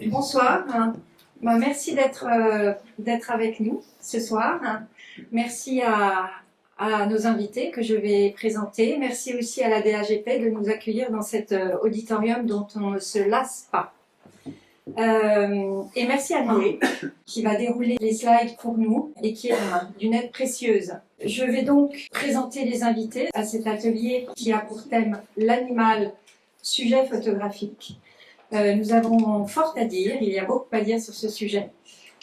Bonsoir. Merci d'être avec nous ce soir. Merci à nos invités que je vais présenter. Merci aussi à la DAGP de nous accueillir dans cet auditorium dont on ne se lasse pas. Et merci à Noé qui va dérouler les slides pour nous et qui est d'une aide précieuse. Je vais donc présenter les invités à cet atelier qui a pour thème l'animal, sujet photographique. Nous avons fort à dire, il y a beaucoup à dire sur ce sujet.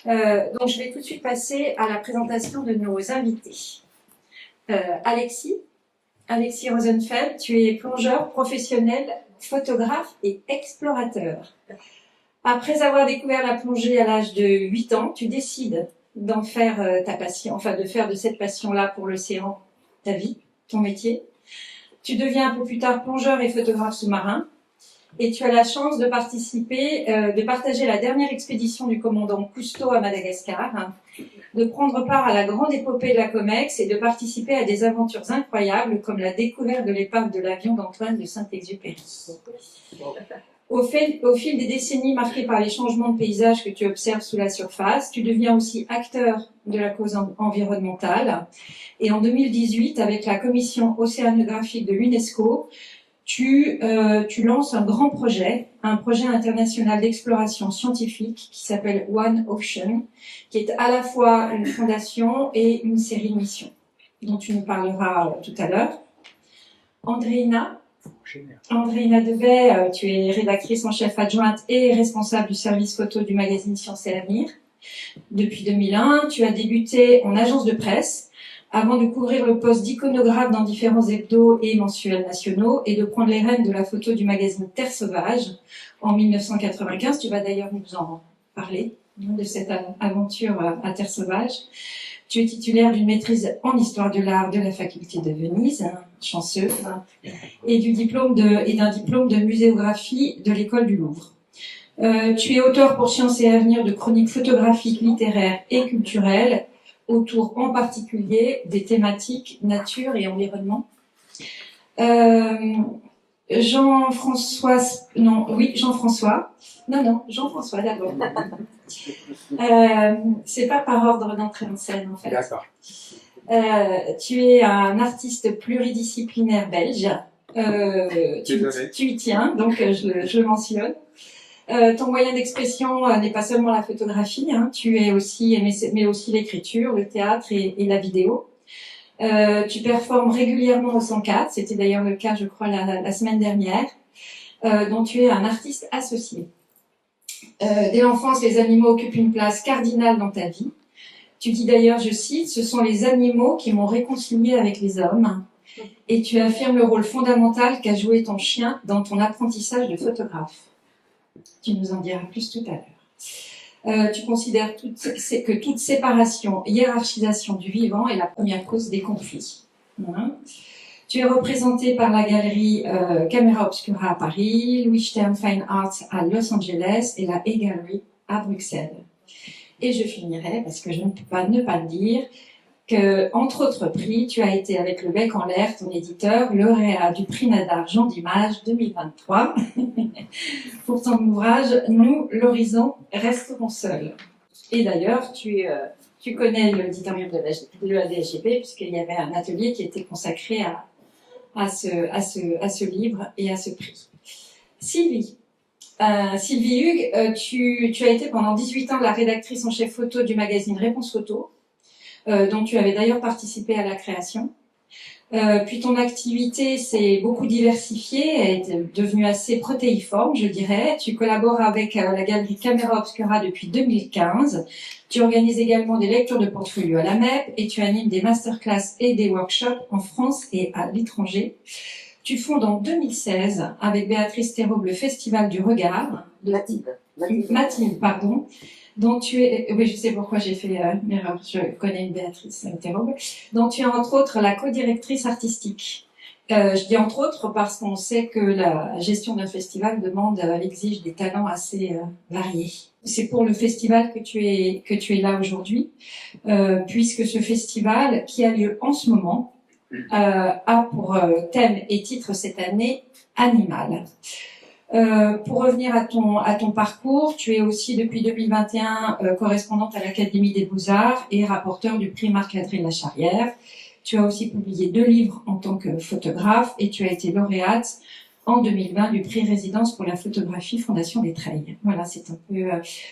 Donc je vais tout de suite passer à la présentation de nos invités. Alexis Rosenfeld, tu es plongeur professionnel, photographe et explorateur. Après avoir découvert la plongée à l'âge de 8 ans, tu décides d'en faire ta passion, enfin de faire de cette passion-là pour l'océan ta vie, ton métier. Tu deviens un peu plus tard plongeur et photographe sous-marin. Et tu as la chance de participer, de partager la dernière expédition du commandant Cousteau à Madagascar, de prendre part à la grande épopée de la COMEX et de participer à des aventures incroyables comme la découverte de l'épave de l'avion d'Antoine de Saint-Exupéry. Au fil des décennies marquées par les changements de paysage que tu observes sous la surface, tu deviens aussi acteur de la cause environnementale. Et en 2018, avec la commission océanographique de l'UNESCO, tu lances un grand projet, un projet international d'exploration scientifique qui s'appelle One Ocean, qui est à la fois une fondation et une série de missions, dont tu nous parleras tout à l'heure. Andréina Debay, tu es rédactrice en chef adjointe et responsable du service photo du magazine Science et Avenir. Depuis 2001, tu as débuté en agence de presse, avant de couvrir le poste d'iconographe dans différents hebdos et mensuels nationaux et de prendre les rênes de la photo du magazine Terre Sauvage en 1995. Tu vas d'ailleurs nous en parler de cette aventure à Terre Sauvage. Tu es titulaire d'une maîtrise en histoire de l'art de la faculté de Venise, chanceux, et d'un diplôme de muséographie de l'école du Louvre. Tu es auteur pour Science et Avenir de chroniques photographiques, littéraires et culturelles, autour en particulier des thématiques nature et environnement. Jean-François d'abord. C'est pas par ordre d'entrée en scène en fait. D'accord. Tu es un artiste pluridisciplinaire belge. Tu y tiens, donc je le mentionne. Ton moyen d'expression n'est pas seulement la photographie, mais aussi l'écriture, le théâtre et la vidéo. Tu performes régulièrement au 104, c'était d'ailleurs le cas, je crois, la semaine dernière, dont tu es un artiste associé. Dès l'enfance, les animaux occupent une place cardinale dans ta vie. Tu dis d'ailleurs, je cite, « Ce sont les animaux qui m'ont réconcilié avec les hommes ». Et tu affirmes le rôle fondamental qu'a joué ton chien dans ton apprentissage de photographe. Tu nous en diras plus tout à l'heure. Tu considères que toute séparation, hiérarchisation du vivant est la première cause des conflits. Tu es représenté par la galerie Camera Obscura à Paris, Louis Stern Fine Arts à Los Angeles et la E-Gallery à Bruxelles. Et je finirai, parce que je ne peux pas ne pas le dire, que, entre autres prix, tu as été avec Le Bec en l'air, ton éditeur, lauréat du prix Nadar Jean d'Image 2023. Pour ton ouvrage, Nous, l'horizon, resterons seuls. Et d'ailleurs, tu connais l'auditorium de la DAGP, puisqu'il y avait un atelier qui était consacré à ce livre et à ce prix. Sylvie Hugues, tu as été pendant 18 ans la rédactrice en chef photo du magazine Réponse Photo, dont tu avais d'ailleurs participé à la création. Puis ton activité s'est beaucoup diversifiée, elle est devenue assez protéiforme, je dirais. Tu collabores avec la galerie Camera Obscura depuis 2015. Tu organises également des lectures de portfolio à la MEP et tu animes des masterclass et des workshops en France et à l'étranger. Tu fondes en 2016 avec Béatrice Théraube le Festival du Regard. Mathilde, pardon. Dont tu es, oui, je sais pourquoi j'ai fait l'erreur, je connais une Béatrice Théraube, dont tu es entre autres la co-directrice artistique. Je dis entre autres parce qu'on sait que la gestion d'un festival exige des talents assez variés. C'est pour le festival que tu es là aujourd'hui, puisque ce festival, qui a lieu en ce moment, a pour thème et titre cette année Animal. Pour revenir à ton parcours, tu es aussi depuis 2021 correspondante à l'Académie des Beaux-Arts et rapporteur du prix Marc-André Lacharrière. Tu as aussi publié 2 livres en tant que photographe et tu as été lauréate en 2020 du prix Résidence pour la photographie Fondation des Treilles. Voilà, c'est un peu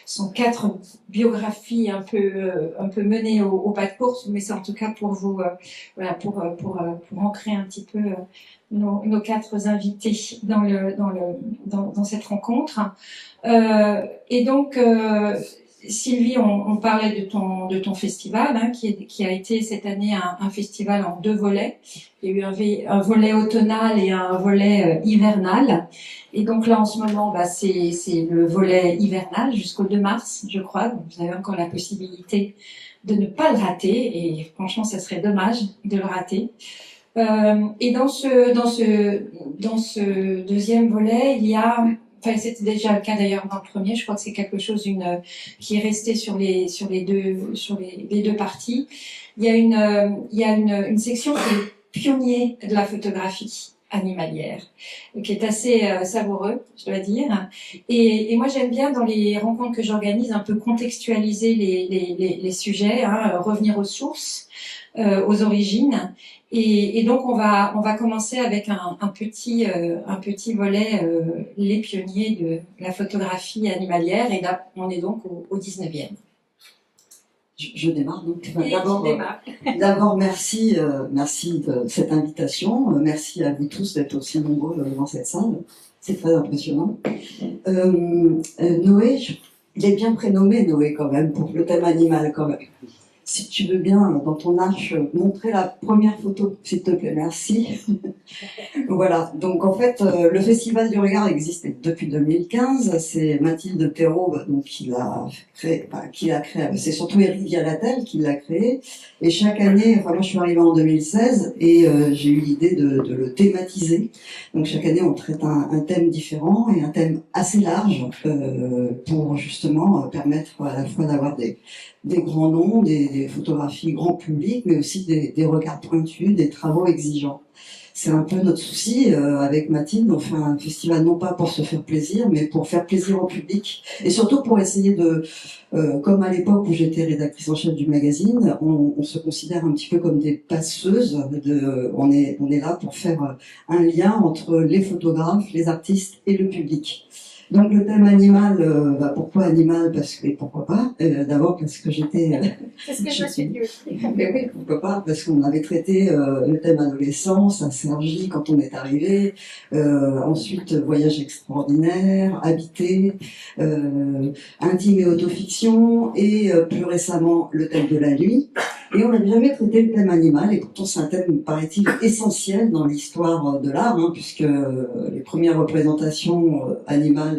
sont 4 biographies un peu menées au pas de course, mais c'est en tout cas pour vous voilà pour ancrer un petit peu nos 4 invités dans cette rencontre. Et donc Sylvie, on parlait de ton festival, hein, qui a été cette année un festival en 2 volets. Il y a eu un volet automnal et un volet hivernal. Et donc là, en ce moment, c'est le volet hivernal jusqu'au 2 mars, je crois. Donc vous avez encore la possibilité de ne pas le rater. Et franchement, ça serait dommage de le rater. Et dans ce deuxième volet, il y a, enfin c'était déjà le cas d'ailleurs dans le premier, je crois que c'est quelque chose qui est resté sur les deux parties. Il y a une section qui est pionnier de la photographie animalière, qui est assez savoureux, je dois dire. Et moi j'aime bien dans les rencontres que j'organise un peu contextualiser les sujets, hein, revenir aux sources, aux origines. Et donc on va commencer avec un petit volet les pionniers de la photographie animalière, et là on est donc au 19e. Je démarre donc. D'abord merci de cette invitation, merci à vous tous d'être aussi nombreux dans cette salle, c'est très impressionnant. Noé, il est bien prénommé Noé quand même pour le thème animal quand même. Si tu veux bien, dans ton arche, montrer la première photo, s'il te plaît, merci. Voilà, donc en fait, le Festival du Regard existe depuis 2015, c'est Mathilde Thérault donc, qui l'a créé, c'est surtout Éric Vialatel qui l'a créé, et chaque année, enfin moi je suis arrivée en 2016, et j'ai eu l'idée de le thématiser, donc chaque année on traite un thème différent, et un thème assez large, pour justement permettre à la fois d'avoir des grands noms, des photographies grand public, mais aussi des regards pointus, des travaux exigeants. C'est un peu notre souci avec Mathilde, on fait un festival non pas pour se faire plaisir, mais pour faire plaisir au public, et surtout pour essayer de, comme à l'époque où j'étais rédactrice en chef du magazine, on se considère un petit peu comme des passeuses, on est là pour faire un lien entre les photographes, les artistes et le public. Donc le thème animal, pourquoi animal? Parce que, et pourquoi pas? D'abord parce que j'étais... C'est ce que je me suis dit aussi. Mais oui, pourquoi pas? Parce qu'on avait traité le thème adolescence à Cergy quand on est arrivé, ensuite voyage extraordinaire, habité, intime et autofiction, et plus récemment le thème de la nuit. Et on n'avait jamais traité le thème animal, et pourtant c'est un thème, paraît-il, essentiel dans l'histoire de l'art, hein, puisque les premières représentations animales,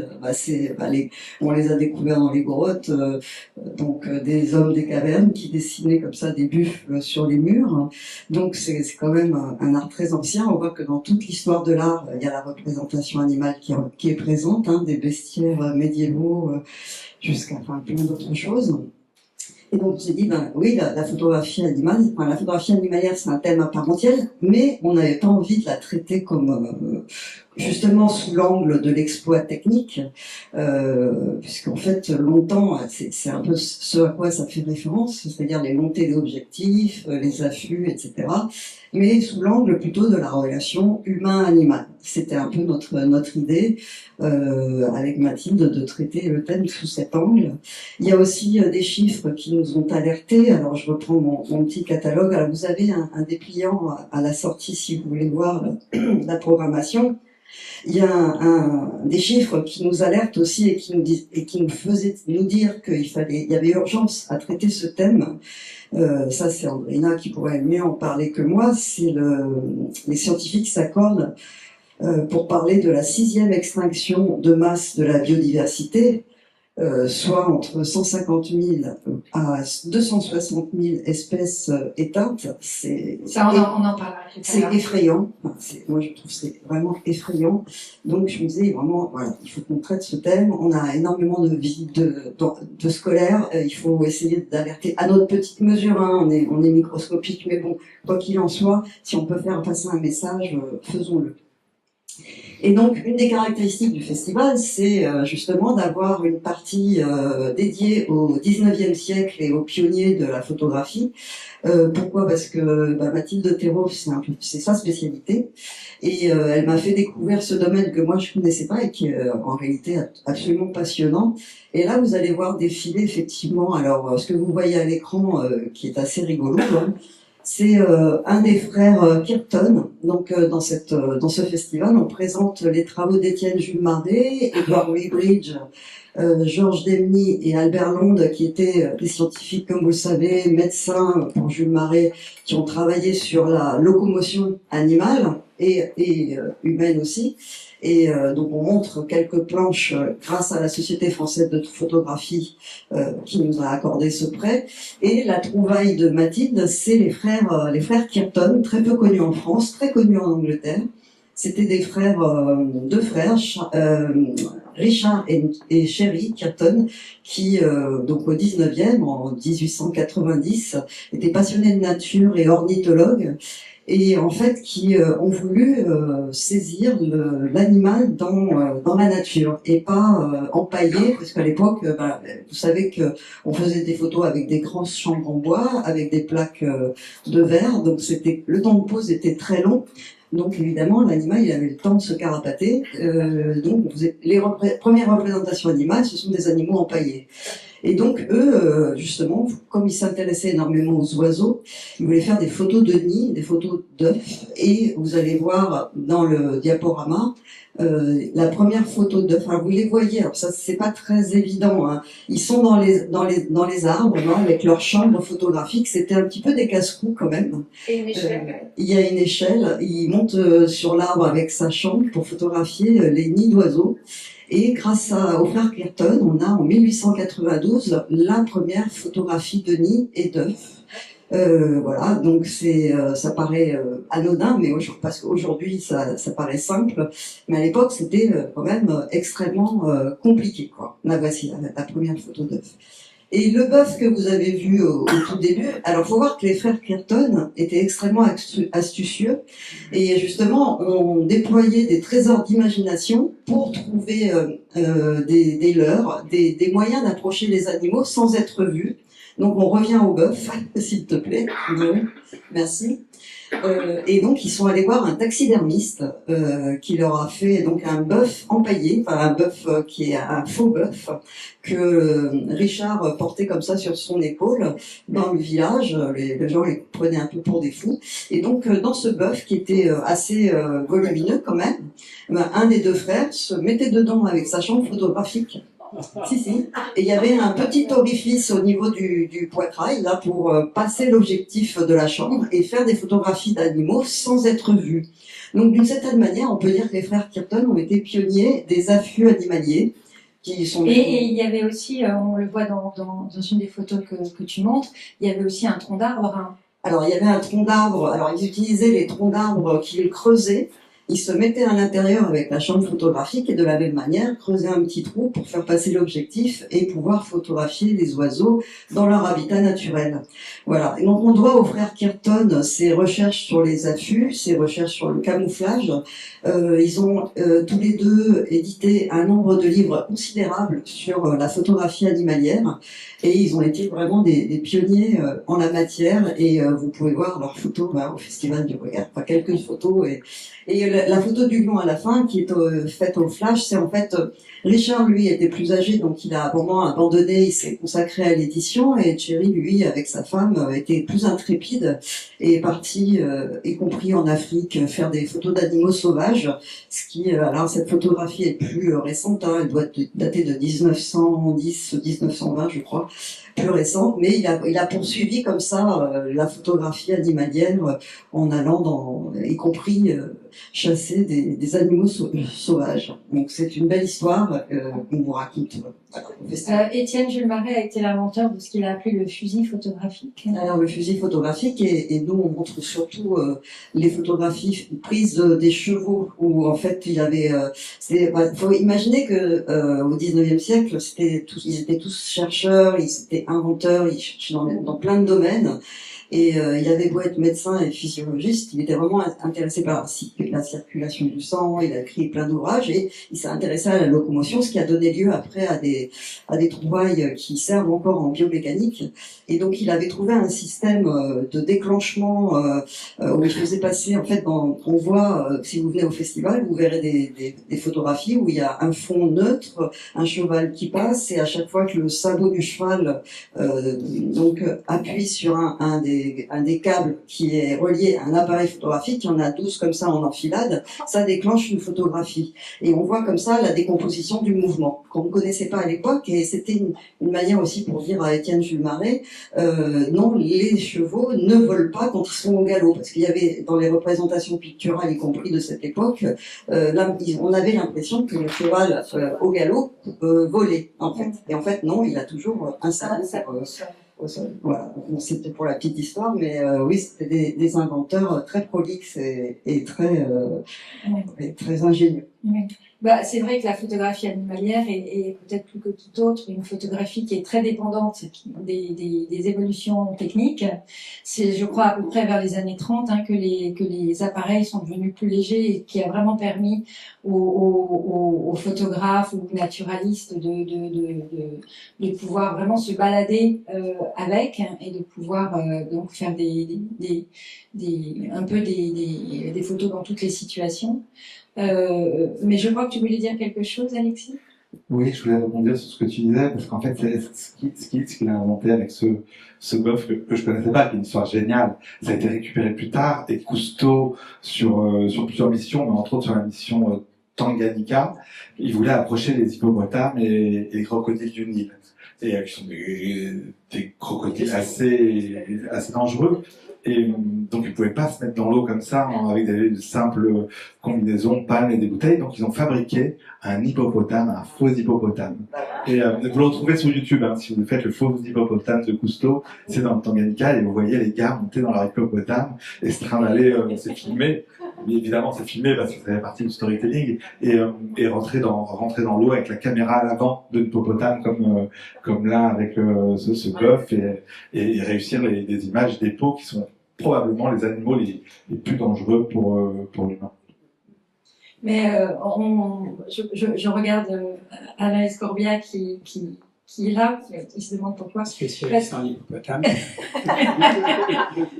on les a découvertes dans les grottes, donc des hommes des cavernes qui dessinaient comme ça des buffles sur les murs. Donc c'est quand même un art très ancien. On voit que dans toute l'histoire de l'art, il y a la représentation animale qui est présente, hein, des bestiaires médiévaux jusqu'à plein d'autres choses. Et donc on s'est dit, oui, la photographie animale, la photographie animalière, c'est un thème à part entière, mais on n'avait pas envie de la traiter comme justement sous l'angle de l'exploit technique, puisqu'en fait longtemps, c'est un peu ce à quoi ça fait référence, c'est-à-dire les montées d'objectifs, les affûts, etc. Mais sous l'angle plutôt de la relation humain-animal. C'était un peu notre idée avec Mathilde de traiter le thème sous cet angle. Il y a aussi des chiffres qui nous ont alertés. Alors je reprends mon petit catalogue. Alors vous avez un dépliant à la sortie si vous voulez voir la programmation. Il y a des chiffres qui nous alertent aussi et qui nous faisaient nous dire qu'il y avait urgence à traiter ce thème. Ça c'est Andrina qui pourrait mieux en parler que moi. C'est les scientifiques s'accordent pour parler de la 6e extinction de masse de la biodiversité, soit entre 150 000 à 260 000 espèces éteintes. Ça, on en parlera. C'est effrayant. Moi, je trouve que c'est vraiment effrayant. Donc, je me disais vraiment, voilà, il faut qu'on traite ce thème. On a énormément de vie de scolaires. Il faut essayer d'alerter à notre petite mesure. Hein. On est microscopique, mais bon, quoi qu'il en soit, si on peut faire passer un message, faisons-le. Et donc, une des caractéristiques du festival, c'est justement d'avoir une partie dédiée au 19e siècle et aux pionniers de la photographie. Pourquoi? Parce que Mathilde Thérault, c'est sa spécialité, et elle m'a fait découvrir ce domaine que moi je connaissais pas et qui est en réalité absolument passionnant. Et là, vous allez voir défiler effectivement. Alors, ce que vous voyez à l'écran, qui est assez rigolo, hein, c'est un des frères Kirton. Donc, dans ce festival, on présente les travaux d'Étienne Jules Marais, Edward Muybridge, Georges Demny et Albert Londe, qui étaient des scientifiques, comme vous le savez, médecins pour Jules Marais, qui ont travaillé sur la locomotion animale et humaine aussi. Et donc on montre quelques planches grâce à la Société française de photographie qui nous a accordé ce prêt. Et la trouvaille de Mathilde, c'est les frères Kirton, très peu connus en France, très connus en Angleterre. C'était des frères, deux frères, Richard et Sherry Kirton, qui, donc au 19e, en 1890, étaient passionnés de nature et ornithologues, et en fait qui ont voulu saisir l'animal dans la nature et pas empailler, parce qu'à l'époque, vous savez que on faisait des photos avec des grosses chambres en bois, avec des plaques de verre, donc le temps de pose était très long. Donc évidemment, l'animal, il avait le temps de se carapater. Donc les premières représentations animales, ce sont des animaux empaillés. Et donc eux, justement, comme ils s'intéressaient énormément aux oiseaux, ils voulaient faire des photos de nids, des photos d'œufs. Et vous allez voir dans le diaporama la première photo d'œufs. Alors vous les voyez, alors ça c'est pas très évident, hein. Ils sont dans les arbres, non, avec leur chambre photographique. C'était un petit peu des casse-cous quand même. Et une échelle. Il y a une échelle. Il monte sur l'arbre avec sa chambre pour photographier les nids d'oiseaux. Et grâce au frère Kirton, on a en 1892 la première photographie de nids et d'œufs. Voilà, donc ça paraît anodin, mais parce qu'aujourd'hui ça paraît simple, mais à l'époque c'était quand même extrêmement compliqué, quoi. Là voici la première photo d'œuf. Et le bœuf que vous avez vu au tout début, alors faut voir que les frères Kirton étaient extrêmement astucieux, et justement on déployait des trésors d'imagination pour trouver des leurres, des moyens d'approcher les animaux sans être vus. Donc on revient au bœuf, s'il te plaît. Non, merci. Et donc ils sont allés voir un taxidermiste qui leur a fait donc un bœuf empaillé, enfin un bœuf qui est un faux bœuf que Richard portait comme ça sur son épaule dans le village. Les gens les prenaient un peu pour des fous. Et donc dans ce bœuf qui était assez volumineux quand même, un des deux frères se mettait dedans avec sa chambre photographique. Si. Et il y avait un petit orifice au niveau du poitrail, là, pour passer l'objectif de la chambre et faire des photographies d'animaux sans être vus. Donc, d'une certaine manière, on peut dire que les frères Kirton ont été pionniers des affûts animaliers. Et il y avait aussi, on le voit dans une des photos que tu montres, il y avait aussi un tronc d'arbre. Hein. Alors, il y avait un tronc d'arbre. Alors, ils utilisaient les troncs d'arbre qu'ils creusaient. Ils se mettaient à l'intérieur avec la chambre photographique et de la même manière creusaient un petit trou pour faire passer l'objectif et pouvoir photographier les oiseaux dans leur habitat naturel. Voilà. Et donc on doit aux frères Kirton ses recherches sur les affûts, ses recherches sur le camouflage. Ils ont tous les deux édité un nombre de livres considérable sur la photographie animalière et ils ont été vraiment des pionniers en la matière et vous pouvez voir leurs photos au Festival du Regard. Enfin, quelques photos et la photo du lion à la fin, qui est faite au flash, c'est en fait Richard, lui, était plus âgé, donc il a à un moment abandonné, il s'est consacré à l'édition, et Thierry, lui, avec sa femme, était plus intrépide et est parti, y compris en Afrique, faire des photos d'animaux sauvages. Ce qui, alors cette photographie est plus récente, hein, elle doit dater de 1910 ou 1920, je crois, plus récente, mais il a poursuivi comme ça la photographie animalière en allant y compris chasser des animaux sauvages. Donc c'est une belle histoire qu'on vous raconte. Étienne Jules Marais a été l'inventeur de ce qu'il a appelé le fusil photographique. Alors le fusil photographique, et nous on montre surtout les photographies prises des chevaux où en fait il y avait. Faut imaginer que au 19e siècle, ils étaient tous chercheurs, ils étaient inventeurs, ils cherchaient dans plein de domaines. Et il avait beau être médecin et physiologiste, il était vraiment intéressé par la circulation du sang, il a écrit plein d'ouvrages et il s'est intéressé à la locomotion, ce qui a donné lieu après à des trouvailles qui servent encore en biomécanique. Et donc il avait trouvé un système de déclenchement où il faisait passer, en fait, on voit, si vous venez au festival, vous verrez des photographies où il y a un fond neutre, un cheval qui passe, et à chaque fois que le sabot du cheval appuie sur un des câbles qui est relié à un appareil photographique, il y en a 12 comme ça en enfilade, ça déclenche une photographie. Et on voit comme ça la décomposition du mouvement, qu'on ne connaissait pas à l'époque, et c'était une manière aussi pour dire à Étienne Jules Marais, non, les chevaux ne volent pas quand ils sont au galop, parce qu'il y avait dans les représentations picturales, y compris de cette époque, là, on avait l'impression que le cheval au galop volait, en fait. Et en fait, non, il a toujours un sabot au sol. Voilà, c'était pour la petite histoire, mais oui, c'était des inventeurs très prolixes et très ingénieux. Oui. Bah, c'est vrai que la photographie animalière est peut-être plus que toute autre une photographie qui est très dépendante des évolutions techniques. C'est, je crois, à peu près vers les années 30 que les appareils sont devenus plus légers et qui a vraiment permis aux photographes ou aux naturalistes de pouvoir vraiment se balader avec et de pouvoir donc faire des photos dans toutes les situations. Mais je crois que tu voulais dire quelque chose, Alexis? Oui, je voulais rebondir sur ce que tu disais, parce qu'en fait, ce qu'il a inventé avec ce bœuf que je connaissais pas, qui est une histoire géniale, ça a été récupéré plus tard, et Cousteau, sur plusieurs missions, mais entre autres sur la mission Tanganyika, il voulait approcher les hippopotames et les crocodiles du Nil. Et qui sont des crocodiles assez dangereux. Et donc ils pouvaient pas se mettre dans l'eau comme ça avec des simples combinaisons, palmes et des bouteilles. Donc ils ont fabriqué un hippopotame, un faux hippopotame. Et vous le retrouvez sur YouTube, si vous faites le faux hippopotame de Cousteau, c'est dans le Tanganyika et vous voyez les gars monter dans leur hippopotame et se trimballer, c'est filmé. Mais évidemment c'est filmé parce que ça fait partie du storytelling et rentrer dans l'eau avec la caméra à l'avant de l'hippopotame comme là avec ce bœuf et réussir des images des peaux qui sont probablement les animaux les plus dangereux pour l'humain. Mais je regarde Alain Escorbia qui est là, il se demande pourquoi. Spécialiste en hippopotame.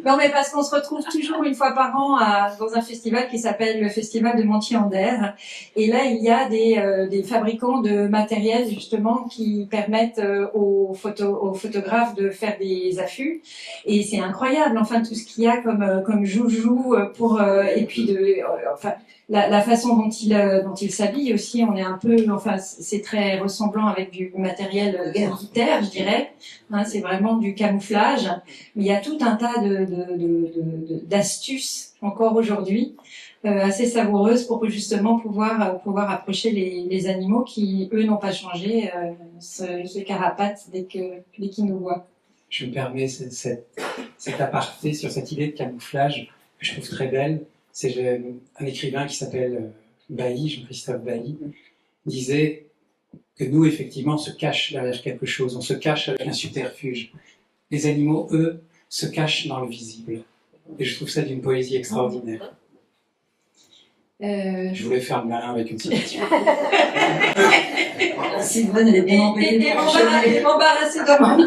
Non, mais parce qu'on se retrouve toujours une fois par an dans un festival qui s'appelle le Festival de Montier-en-Der. Et là, il y a des fabricants de matériel, justement, qui permettent aux photographes de faire des affûts. Et c'est incroyable, enfin, tout ce qu'il y a comme joujou et puis la façon dont il s'habille aussi, on est un peu, enfin, c'est très ressemblant avec du matériel militaire, je dirais. C'est vraiment du camouflage. Mais il y a tout un tas d'astuces encore aujourd'hui, assez savoureuses pour justement pouvoir approcher les animaux qui, eux, n'ont pas changé, se carapatent dès qu'ils nous voient. Je me permets cet aparté sur cette idée de camouflage que je trouve très belle. C'est un écrivain qui s'appelle Bailly, Jean-Christophe Bailly, disait que nous, effectivement, on se cache derrière quelque chose, on se cache avec un subterfuge. Les animaux, eux, se cachent dans le visible. Et je trouve ça d'une poésie extraordinaire. Je voulais faire le malin avec une citation. Sylvain, elle est bien embêtée. Et embarrassée de moi.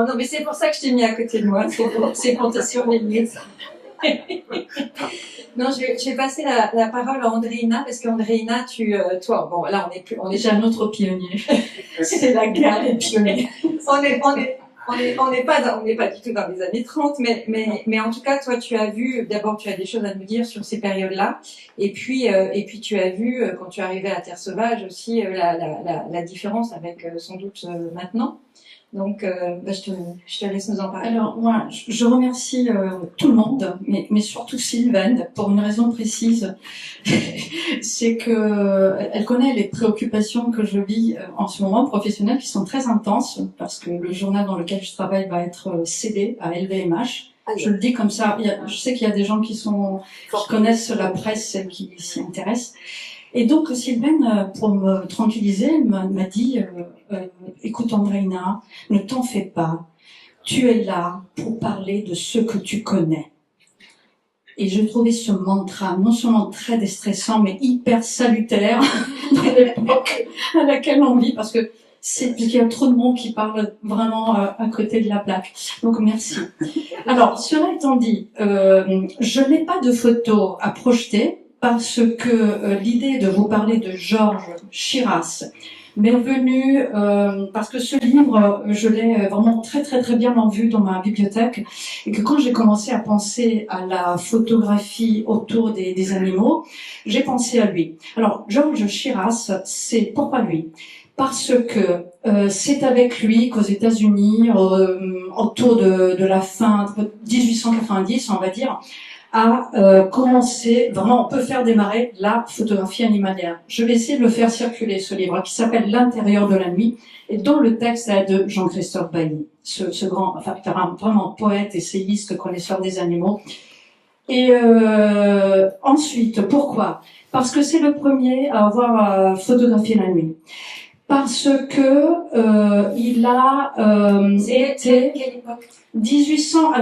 Non, mais c'est pour ça que je t'ai mis à côté de moi. C'est pour te surveiller. Non, je vais passer la parole à Andréina, parce qu'Andréina, toi, bon, là, on est déjà un autre pionnier. C'est la guerre des pionniers. On n'est pas du tout dans les années 30, mais en tout cas, toi, tu as vu, d'abord, tu as des choses à nous dire sur ces périodes-là, et puis tu as vu, quand tu es arrivé à Terre Sauvage aussi, la différence avec, sans doute, maintenant. Donc, je te laisse nous en parler. Alors, moi, je remercie tout le monde, mais surtout Sylvaine, pour une raison précise. C'est que elle connaît les préoccupations que je vis en ce moment professionnelles, qui sont très intenses, parce que le journal dans lequel je travaille va être cédé à LVMH. Je le dis comme ça. Je sais qu'il y a des gens qui connaissent la presse, qui s'y intéressent. Et donc, Sylvaine, pour me tranquilliser, m'a dit écoute, Andréina, ne t'en fais pas. tu es là pour parler de ce que tu connais. Et je trouvais ce mantra non seulement très déstressant, mais hyper salutaire dans l'époque à laquelle on vit, parce qu'il y a trop de monde qui parle vraiment à côté de la plaque. Donc merci. Alors, cela étant dit, je n'ai pas de photos à projeter parce que l'idée de vous parler de Georges Chiras m'est venue parce que ce livre, je l'ai vraiment très très très bien en vue dans ma bibliothèque, et que quand j'ai commencé à penser à la photographie autour des animaux, j'ai pensé à lui. Alors, Georges Chiras, c'est pourquoi lui? Parce que c'est avec lui qu'aux États-Unis, autour de la fin de 1890, on va dire, a commencé, vraiment on peut faire démarrer la photographie animalière. Je vais essayer de le faire circuler, ce livre, qui s'appelle L'intérieur de la nuit, et dont le texte est de Jean-Christophe Bailly, ce grand, enfin vraiment poète, essayiste, connaisseur des animaux. Et ensuite, pourquoi? Parce que c'est le premier à avoir photographié la nuit. Parce que il a été quelle époque? 1800.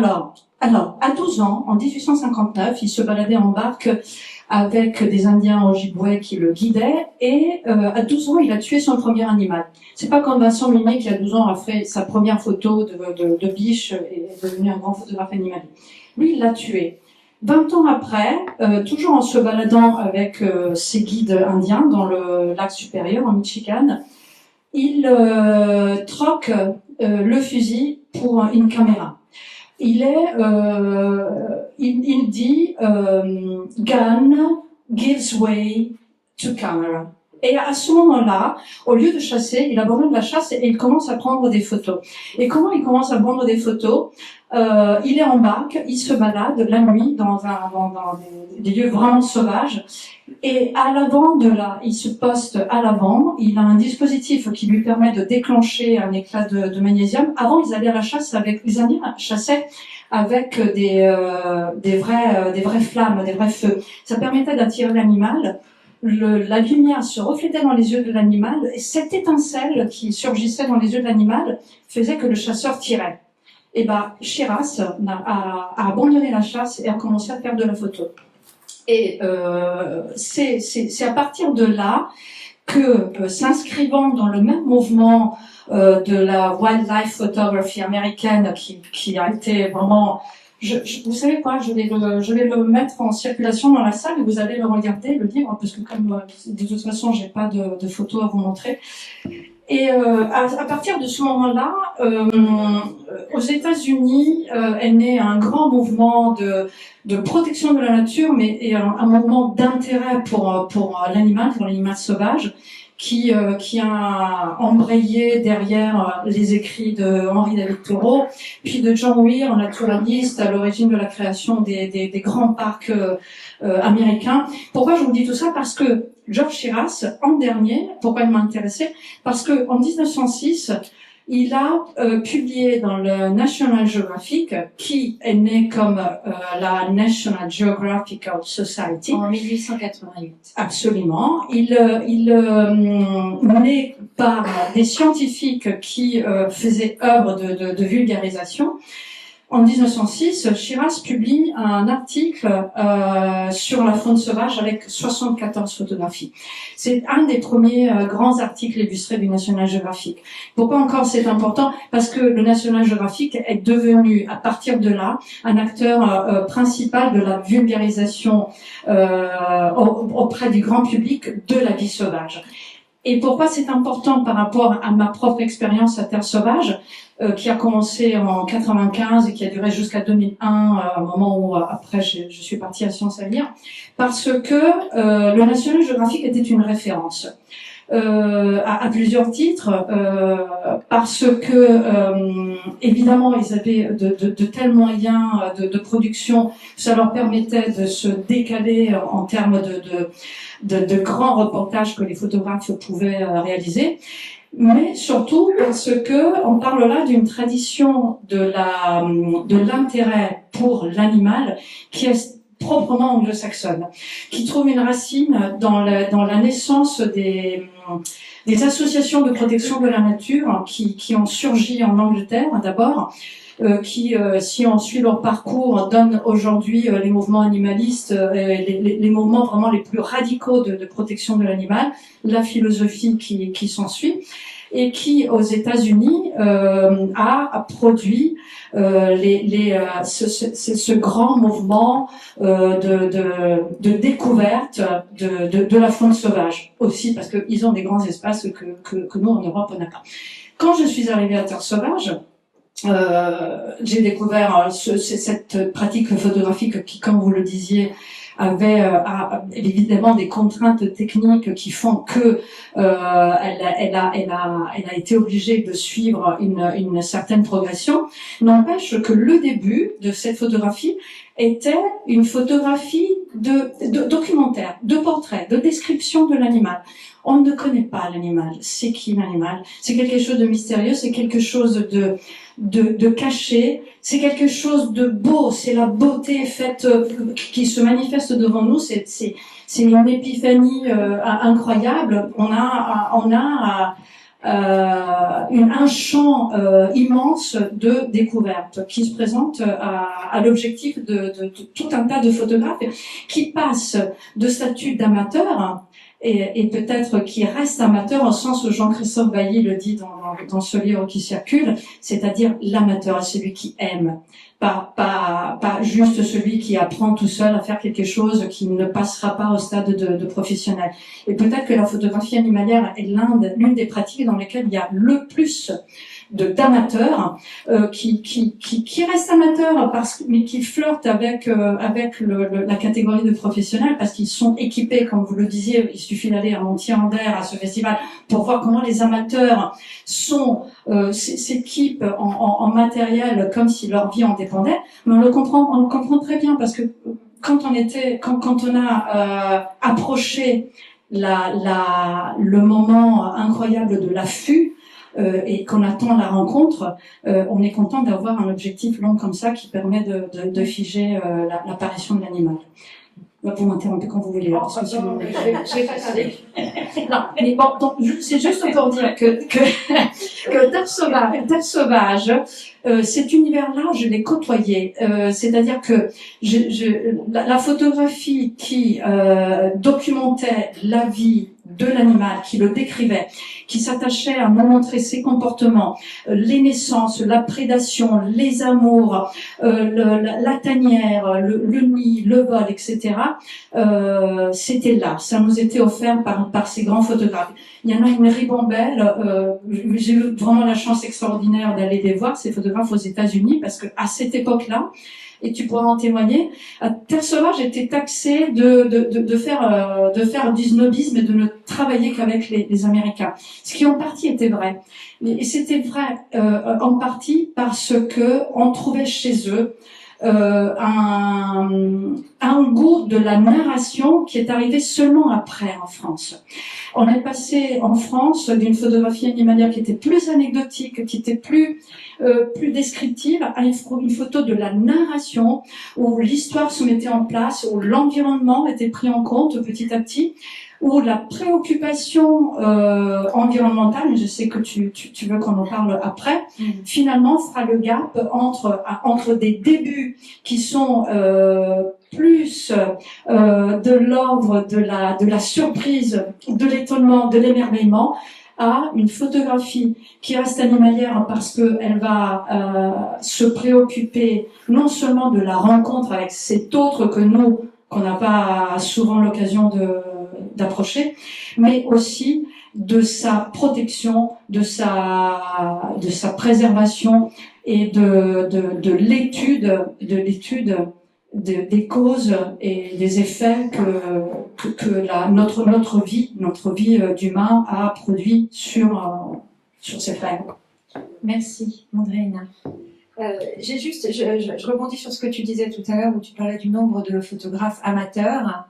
Alors, à 12 ans, en 1859, il se baladait en barque avec des Indiens Ojibwés qui le guidaient, et à 12 ans, il a tué son premier animal. C'est pas comme Vincent Minier qui, à 12 ans, a fait sa première photo de biche et est devenu un grand photographe animalier. Lui, il l'a tué. 20 ans après, toujours en se baladant avec ses guides indiens dans le lac supérieur en Michigan, il troque le fusil pour une caméra. Il dit gun gives way to camera. Et à ce moment-là, au lieu de chasser, il abandonne la chasse et il commence à prendre des photos. Et comment il commence à prendre des photos? Il est en barque, il se balade la nuit dans des lieux vraiment sauvages. Et à l'avant il se poste à l'avant. Il a un dispositif qui lui permet de déclencher un éclat de magnésium. Avant, ils allaient à la chasse les Indiens chassaient avec des vraies flammes, des vrais feux. Ça permettait d'attirer l'animal. La lumière se reflétait dans les yeux de l'animal, et cette étincelle qui surgissait dans les yeux de l'animal faisait que le chasseur tirait. Et Chiras a abandonné la chasse et a commencé à faire de la photo. Et c'est à partir de là que, s'inscrivant dans le même mouvement de la wildlife photography américaine, qui a été vraiment... vous savez quoi, je vais le mettre en circulation dans la salle et vous allez le regarder, le livre, parce que comme de toute façon j'ai pas de photos à vous montrer. Et à partir de ce moment-là, aux États-Unis est né un grand mouvement de protection de la nature, mais un mouvement d'intérêt pour l'animal sauvage, qui a embrayé derrière les écrits de Henri David Thoreau, puis de John Weir, un naturaliste à l'origine de la création des grands parcs américains. Pourquoi je vous dis tout ça? Parce que Georges Chiras, en dernier, pourquoi il m'a intéressé? Parce que en 1906, il a publié dans le National Geographic, qui est né comme la National Geographical Society. En 1888. Absolument. Il né par des scientifiques qui faisaient œuvre de vulgarisation. En 1906, Chiras publie un article sur la faune sauvage avec 74 photographies. C'est un des premiers grands articles illustrés du National Geographic. Pourquoi encore c'est important? Parce que le National Geographic est devenu, à partir de là, un acteur principal de la vulgarisation auprès du grand public de la vie sauvage. Et pourquoi c'est important par rapport à ma propre expérience à Terre Sauvage, qui a commencé en 95 et qui a duré jusqu'à 2001, au moment où après je suis partie à Sciences Avenir, parce que le National Geographic était une référence. À plusieurs titres, parce que évidemment ils avaient de tels moyens de production, ça leur permettait de se décaler en termes de grands reportages que les photographes pouvaient réaliser, mais surtout parce que on parle là d'une tradition de l'intérêt pour l'animal qui est proprement anglo-saxonne, qui trouve une racine dans la naissance des associations de protection de la nature qui ont surgi en Angleterre d'abord, qui, si on suit leur parcours, donnent aujourd'hui les mouvements animalistes, les mouvements vraiment les plus radicaux de protection de l'animal, la philosophie qui s'ensuit, et qui, aux États-Unis, a produit ce grand mouvement de découverte de la faune sauvage, aussi parce qu'ils ont des grands espaces que nous en Europe on n'a pas. Quand je suis arrivée à Terre Sauvage, j'ai découvert cette pratique photographique qui, comme vous le disiez, avait évidemment des contraintes techniques qui font que elle a été obligée de suivre une certaine progression. N'empêche que le début de cette photographie était une photographie de documentaire, de portrait, de description de l'animal. On ne connaît pas l'animal. C'est qui l'animal? C'est quelque chose de mystérieux, c'est quelque chose de caché, c'est quelque chose de beau, c'est la beauté faite qui se manifeste devant nous, c'est une épiphanie incroyable. On a un champ immense de découverte qui se présente à l'objectif de tout un tas de photographes qui passent de statut d'amateur et peut-être qui reste amateur au sens où Jean-Christophe Bailly le dit dans ce livre qui circule, c'est-à-dire l'amateur, celui qui aime, pas juste celui qui apprend tout seul à faire quelque chose qui ne passera pas au stade de professionnel. Et peut-être que la photographie animalière est l'une des pratiques dans lesquelles il y a le plus d'amateurs qui restent amateurs mais qui flirtent avec la catégorie de professionnels parce qu'ils sont équipés, comme vous le disiez, il suffit d'aller à Montier-en-Der à ce festival pour voir comment les amateurs s'équipent en matériel comme si leur vie en dépendait. Mais on le comprend très bien parce que quand on a approché le moment incroyable de l'affût, et qu'on attend la rencontre, on est content d'avoir un objectif long comme ça qui permet de figer l'apparition de l'animal. Vous m'interrompez quand vous voulez. Parce que si vous... Je vais pas tarder. Non, mais bon, donc c'est juste pour dire que Terre Sauvage, cet univers-là, je l'ai côtoyé. C'est-à-dire que la photographie qui documentait la vie de l'animal, qui le décrivait, qui s'attachait à nous montrer ses comportements, les naissances, la prédation, les amours, la tanière, le nid, le vol, etc. C'était là, ça nous était offert par ces grands photographes. Il y en a une ribambelle. J'ai eu vraiment la chance extraordinaire d'aller les voir, ces photographes aux États-Unis, parce que à cette époque-là, et tu pourras en témoigner, Terre Sauvage était taxée de faire du snobisme et de ne travailler qu'avec les Américains. Ce qui en partie était vrai. Et c'était vrai en partie parce que on trouvait chez eux un goût de la narration qui est arrivé seulement après en France. On est passé en France d'une photographie animalière qui était plus anecdotique, qui était plus descriptive, à une photo de la narration où l'histoire se mettait en place, où l'environnement était pris en compte petit à petit, où la préoccupation environnementale, mais je sais que tu veux qu'on en parle après, finalement fera le gap entre des débuts qui sont plus de l'ordre de la surprise, de l'étonnement, de l'émerveillement, à une photographie qui reste animalière parce que elle va se préoccuper non seulement de la rencontre avec cet autre que nous, qu'on n'a pas souvent l'occasion d'approcher, mais aussi de sa protection, de sa préservation et de l'étude des causes et des effets que notre vie d'humain a produit sur ces frères. Merci, Andréina. Je rebondis sur ce que tu disais tout à l'heure où tu parlais du nombre de photographes amateurs.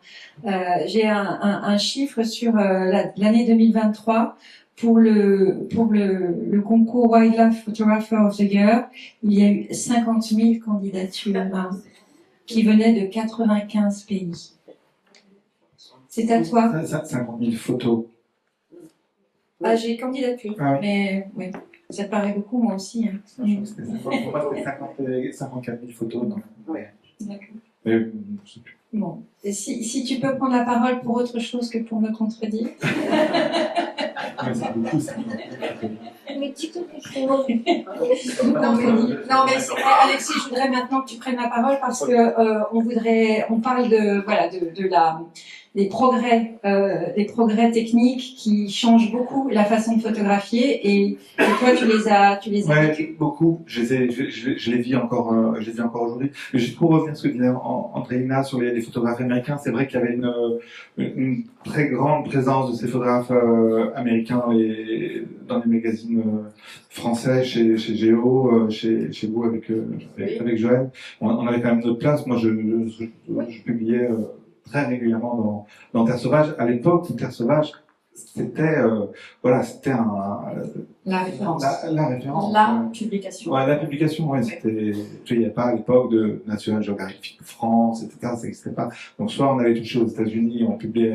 J'ai un chiffre sur l'année 2023 pour le concours Wildlife Photographer of the Year. Il y a eu 50 000 candidatures qui venaient de 95 pays. C'est à toi. 50 000 photos. Ah, j'ai candidature, Ah oui. mais oui, ça te paraît beaucoup, moi aussi. Hein. Je crois que c'était 50, pour moi, c'était 54 000 photos. Donc, ouais. D'accord. Mais, je sais plus. Bon, et si tu peux prendre la parole pour autre chose que pour me contredire. Ouais, c'est beaucoup, ça. Mais tu peux faire. Non, mais Alexis, je voudrais maintenant que tu prennes la parole parce que on parle des progrès techniques qui changent beaucoup la façon de photographier et toi tu les as Ouais, vécus. beaucoup. Je les vis encore aujourd'hui. Mais juste pour revenir à ce que disait Andréina sur les photographes américains, c'est vrai qu'il y avait une très grande présence de ces photographes américains dans les magazines français, chez Géo, chez vous avec Joël. On avait quand même notre place. Moi, je publiais très régulièrement dans Terre Sauvage. À l'époque, Terre Sauvage, c'était La référence. la référence. La publication. Ouais, la publication, ouais, c'était, il n'y a pas à l'époque de National Geographic France, etc., ça n'existait pas. Donc, soit on allait toucher aux États-Unis, on publiait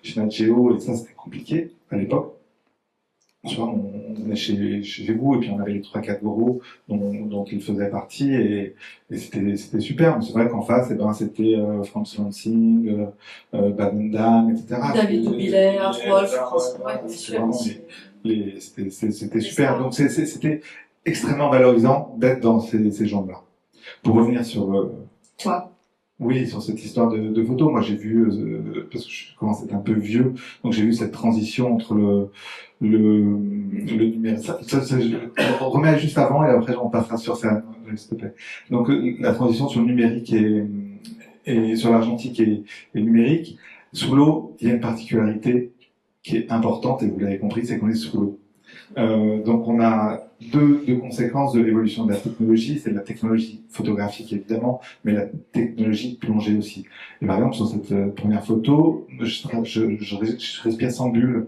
chez Nat Geo, et ça, c'était compliqué à l'époque. Soit on venait chez vous, et puis on avait les 3-4 gros dont il faisait partie, et c'était super. Mais c'est vrai qu'en face, c'était Franz Lansing, Badendam, etc. David Dubillet, Wolf, François, Ouais, bien c'était sûr. vraiment c'était super. Donc c'était extrêmement valorisant d'être dans ces gens-là. Pour revenir sur Toi. oui, sur cette histoire de photo, moi j'ai vu parce que je commence à être un peu vieux, donc j'ai vu cette transition entre le numérique. On remet juste avant et après on passera sur ça, s'il te plaît. Donc la transition sur le numérique et sur l'argentique et numérique. Sous l'eau, il y a une particularité qui est importante, et vous l'avez compris, c'est qu'on est sous l'eau. Donc on a deux conséquences de l'évolution de la technologie, c'est de la technologie photographique évidemment, mais la technologie de plongée aussi. Et par exemple sur cette première photo, je respire sans bulle.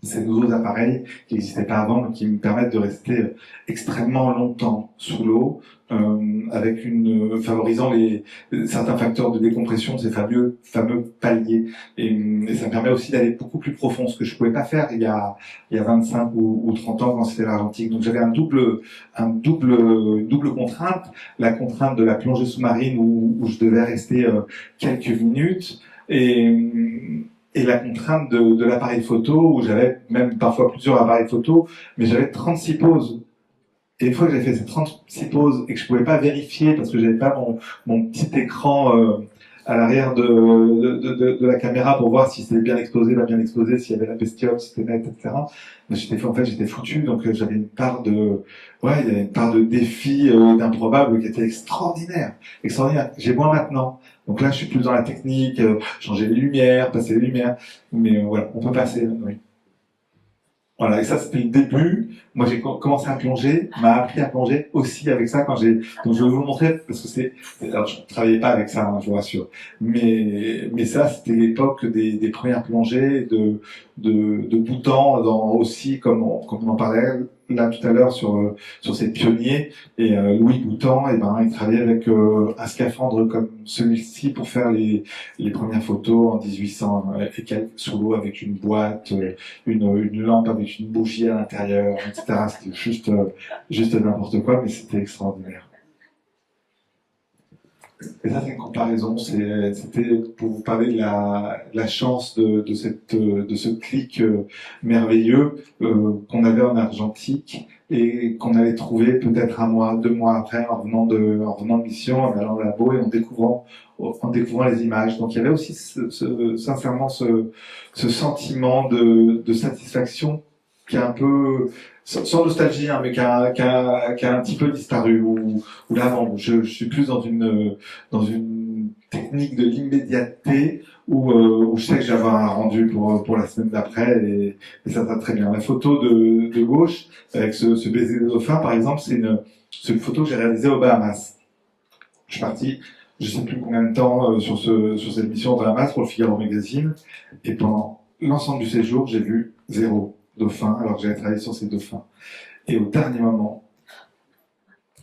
Ces nouveaux appareils qui n'existaient pas avant, qui me permettent de rester extrêmement longtemps sous l'eau, avec favorisant certains facteurs de décompression, ces fameux paliers. Et ça me permet aussi d'aller beaucoup plus profond, ce que je pouvais pas faire il y a 25 ou 30 ans quand c'était l'argentique. Donc j'avais une double contrainte, la contrainte de la plongée sous-marine où je devais rester quelques minutes, et la contrainte de l'appareil photo, où j'avais même parfois plusieurs appareils photo, mais j'avais 36 poses. Et une fois que j'avais fait ces 36 poses et que je pouvais pas vérifier parce que j'avais pas mon petit écran à l'arrière de la caméra pour voir si c'était bien exposé, pas bien exposé, s'il y avait la bestiole, si c'était net, etc. Mais j'étais foutu, donc j'avais il y avait une part de défi, d'improbable qui était extraordinaire. J'ai moins maintenant. Donc là, je suis plus dans la technique, changer les lumières, passer les lumières. Mais voilà, on peut passer, oui. Voilà, et ça, c'était le début. Moi, j'ai commencé à plonger, m'a appris à plonger aussi avec ça donc je vais vous le montrer, parce que alors, je ne travaillais pas avec ça, hein, je vous rassure. Mais ça, c'était l'époque des premières plongées de Bhoutan, aussi, comme on en parlait là tout à l'heure sur ces pionniers. Et Louis Bhoutan, il travaillait avec un scaphandre comme celui-ci pour faire les premières photos en 1800 et quelques, sous l'eau, avec une boîte, une lampe avec une bougie à l'intérieur, etc. C'était juste n'importe quoi, mais c'était extraordinaire. Et ça, c'est une comparaison. C'était pour vous parler de la chance de ce clic merveilleux qu'on avait en argentique et qu'on allait trouver peut-être 1 mois, 2 mois après, en revenant de mission, en allant au labo et en découvrant les images. Donc il y avait aussi sincèrement ce sentiment de satisfaction qui est un peu, sans nostalgie, hein, mais qui a un petit peu disparu, où là, bon, je suis plus dans une technique de l'immédiateté, où je sais que j'ai un rendu pour la semaine d'après, et ça va très bien. La photo de gauche, avec ce baiser de dauphin, par exemple, c'est une photo que j'ai réalisée aux Bahamas. Je suis parti, je sais plus combien de temps, sur cette mission aux Bahamas pour le Figaro Magazine, et pendant l'ensemble du séjour, j'ai vu 0 dauphin, alors que j'avais travaillé sur ces dauphins. Et au dernier moment,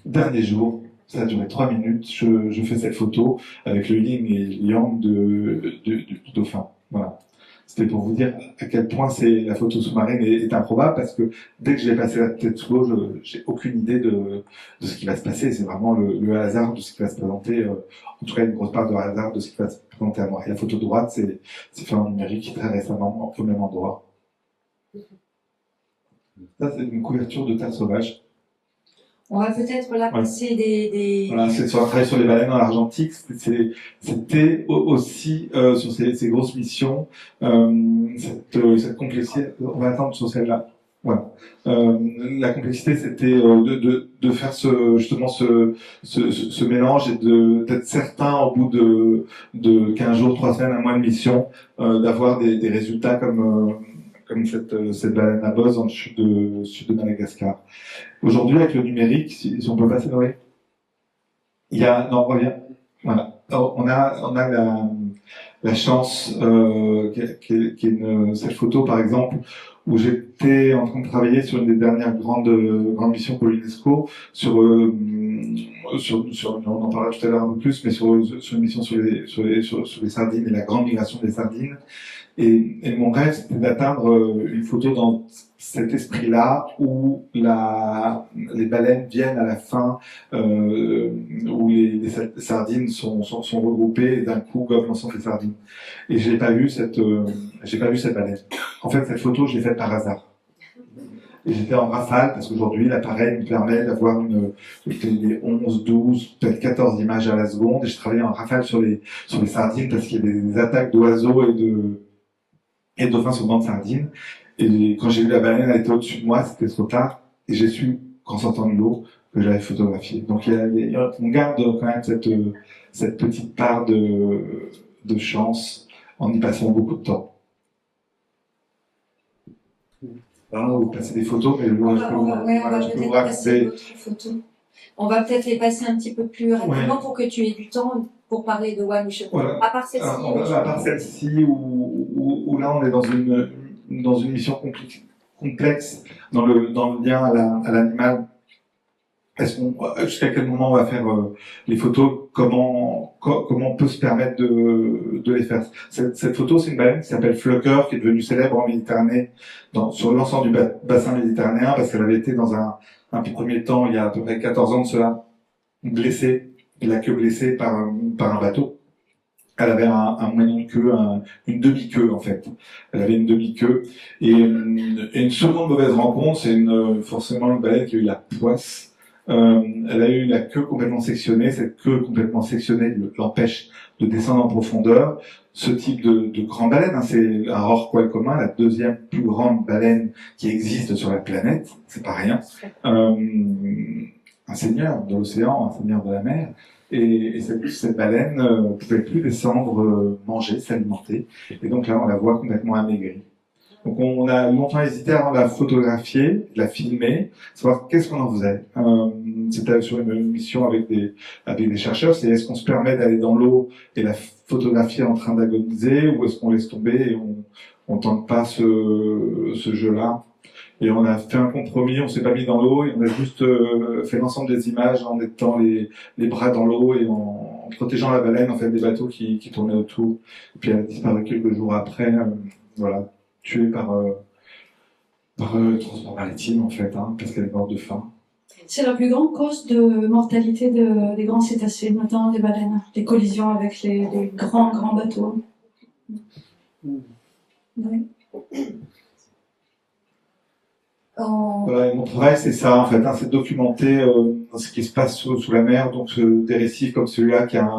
dernier jour, ça a duré 3 minutes, je fais cette photo avec le yin et le yang du dauphin. Voilà. C'était pour vous dire à quel point la photo sous-marine est improbable, parce que dès que j'ai passé la tête sous l'eau, j'ai aucune idée de ce qui va se passer. C'est vraiment le hasard de ce qui va se présenter, en tout cas une grosse part de hasard de ce qui va se présenter à moi. Et la photo de droite, c'est fait en numérique très récemment, au même endroit. Ça, c'est une couverture de terre sauvage. On va peut-être là passer des... Voilà, c'est sur un travail sur les baleines dans l'Argentique. C'était aussi sur ces grosses missions cette complexité. On va attendre sur celle-là. Voilà. La complexité, c'était de faire justement ce mélange et d'être certain au bout de 15 jours, 3 semaines, un mois de mission, d'avoir des résultats comme cette baleine à bosse dans le sud de Madagascar. Aujourd'hui, avec le numérique, si on peut passer, oui. Non, on revient. Voilà. Alors, on a la chance, cette photo, par exemple, où j'étais en train de travailler sur une des dernières grandes missions pour l'UNESCO, on en parlera tout à l'heure un peu plus, mais sur une mission sur les sardines et la grande migration des sardines. Et mon rêve, c'était d'atteindre une photo dans cet esprit-là, où les baleines viennent à la fin, où les sardines sont regroupées et d'un coup gobent l'ensemble des sardines. Et j'ai pas vu cette baleine. En fait, cette photo, je l'ai faite par hasard. Et j'étais en rafale, parce qu'aujourd'hui, l'appareil me permet d'avoir les 11, 12, peut-être 14 images à la seconde, et je travaillais en rafale sur les sardines, parce qu'il y a des attaques d'oiseaux et de dauphins sur le banc de sardines. Et quand j'ai vu la baleine, elle était au-dessus de moi, c'était trop tard, et j'ai su, qu'en sortant de l'eau, que j'avais photographié. Donc on garde quand même cette petite part de chance en y passant beaucoup de temps. Vous passez des photos, mais on va peut-être passer d'autres photos. On va peut-être les passer un petit peu plus rapidement pour que tu aies du temps pour parler de One Wish. Voilà. À part celle-ci. Où là on est dans une mission complexe dans le lien à l'animal. Jusqu'à quel moment on va faire les photos, comment on peut se permettre de les faire. Cette photo, c'est une baleine qui s'appelle Flucker, qui est devenue célèbre en Méditerranée, sur l'ensemble du bassin méditerranéen, parce qu'elle avait été dans un premier temps, il y a à peu près 14 ans de cela, blessée, la queue blessée par un bateau. Elle avait un moyen de queue, une demi-queue en fait. Elle avait une demi-queue. Et une seconde mauvaise rencontre, c'est forcément une baleine qui a eu la poisse. Elle a eu la queue complètement sectionnée. Cette queue complètement sectionnée l'empêche de descendre en profondeur. Ce type de grande baleine, c'est un rorqual commun, la deuxième plus grande baleine qui existe sur la planète. C'est pas rien. Un seigneur de l'océan, un seigneur de la mer. Et cette baleine ne pouvait plus descendre, manger, s'alimenter. Et donc là, on la voit complètement amaigrie. Donc on a longtemps hésité avant de la photographier, de la filmer, savoir qu'est-ce qu'on en faisait. C'était sur une mission avec des chercheurs, c'est est-ce qu'on se permet d'aller dans l'eau et la photographier en train d'agoniser, ou est-ce qu'on laisse tomber et on tente pas ce jeu-là. Et on a fait un compromis, on s'est pas mis dans l'eau et on a juste fait l'ensemble des images en mettant les bras dans l'eau et en protégeant la baleine en fait des bateaux qui tournaient autour. Et puis elle a disparu quelques jours après, voilà, tuée par le transport maritime en fait, parce qu'elle est morte de faim. C'est la plus grande cause de mortalité des grands cétacés, notamment des baleines, des collisions avec les grands bateaux. Oui. Voilà, et mon travail, c'est ça, en fait, c'est de documenter ce qui se passe sous la mer, donc des récifs comme celui-là, qui a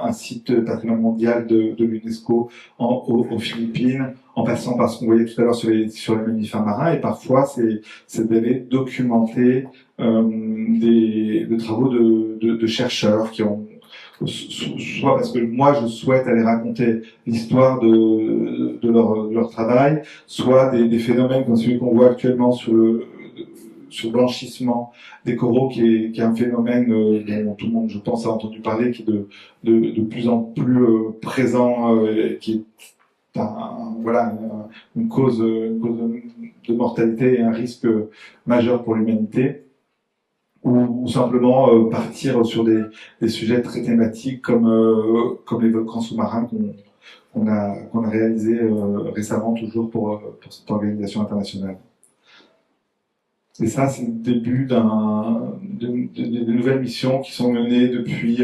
un site patrimoine mondial de l'UNESCO aux Philippines, en passant par ce qu'on voyait tout à l'heure sur les mammifères marins, et parfois, c'est d'aller documenter des travaux de chercheurs qui ont, soit parce que moi je souhaite aller raconter l'histoire de leur travail, soit des phénomènes comme celui qu'on voit actuellement sur le blanchissement des coraux, qui est un phénomène dont tout le monde, je pense, a entendu parler, qui est de plus en plus présent, qui est une cause de mortalité et un risque majeur pour l'humanité. Ou simplement partir sur des sujets très thématiques comme les volcans sous-marins qu'on a réalisé récemment toujours pour cette organisation internationale. Et ça, c'est le début de nouvelles missions qui sont menées depuis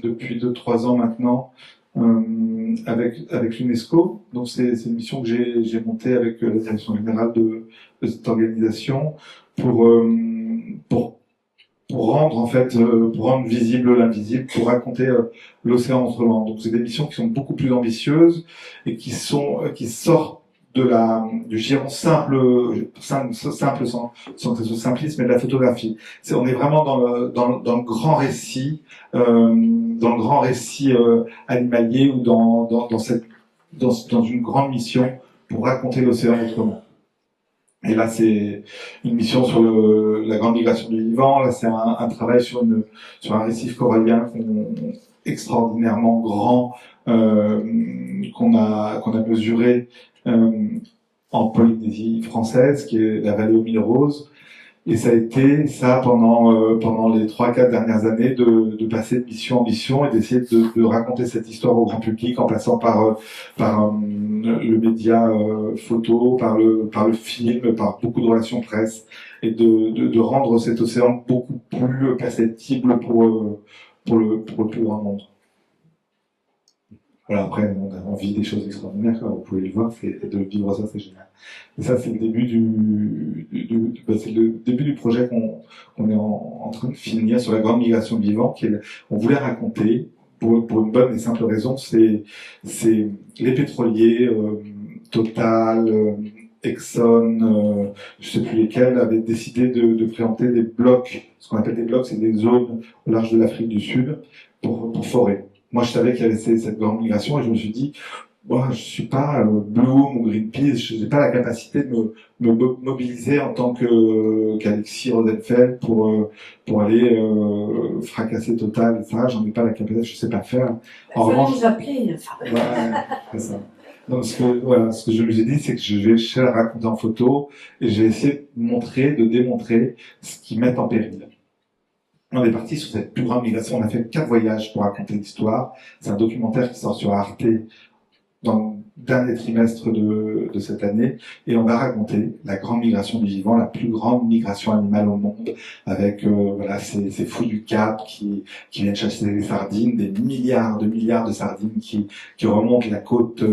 2-3 ans maintenant avec l'UNESCO. Donc c'est une mission que j'ai montée avec la direction générale de cette organisation pour rendre visible l'invisible, pour raconter l'océan autrement. Donc c'est des missions qui sont beaucoup plus ambitieuses et qui sortent du giron simple sans que ce soit simpliste, mais de la photographie. On est vraiment dans le grand récit, animalier ou dans une grande mission pour raconter l'océan autrement. Et là, c'est une mission sur la grande migration du vivant. Là, c'est un travail sur un récif corallien extraordinairement grand qu'on a mesuré en Polynésie française, qui est la vallée aux mille roses. Et ça a été ça pendant les 3-4 dernières années de passer de mission en mission et d'essayer de raconter cette histoire au grand public en passant par le média photo, par le film, par beaucoup de relations presse et de rendre cet océan beaucoup plus perceptible pour le plus grand nombre. Voilà, après, on vit des choses extraordinaires, vous pouvez le voir, de vivre ça, c'est génial. Et ça, c'est le début du projet qu'on est en train de finir sur la grande migration du vivant, on voulait raconter, pour une bonne et simple raison, c'est les pétroliers, Total, Exxon, je sais plus lesquels, avaient décidé de présenter des blocs, ce qu'on appelle des blocs, c'est des zones au large de l'Afrique du Sud, pour forer. Moi, je savais qu'il y avait cette grande migration et je me suis dit, moi, je suis pas Bloom ou Greenpeace, je n'ai pas la capacité de me mobiliser en tant qu'Alexis Rosenfeld pour aller fracasser Total, etc. J'en ai pas la capacité, je sais pas faire. En revanche, vous appeler. c'est ça. Donc, ce que je lui ai dit, c'est que je vais chercher à raconter en photo et j'ai essayé de démontrer ce qu'ils mettent en péril. On est parti sur cette plus grande migration. On a fait 4 voyages pour raconter l'histoire. C'est un documentaire qui sort sur Arte dans le dernier trimestre de cette année. Et on va raconter la grande migration du vivant, la plus grande migration animale au monde, avec ces fous du Cap qui viennent chasser les sardines, des milliards de sardines qui remontent la côte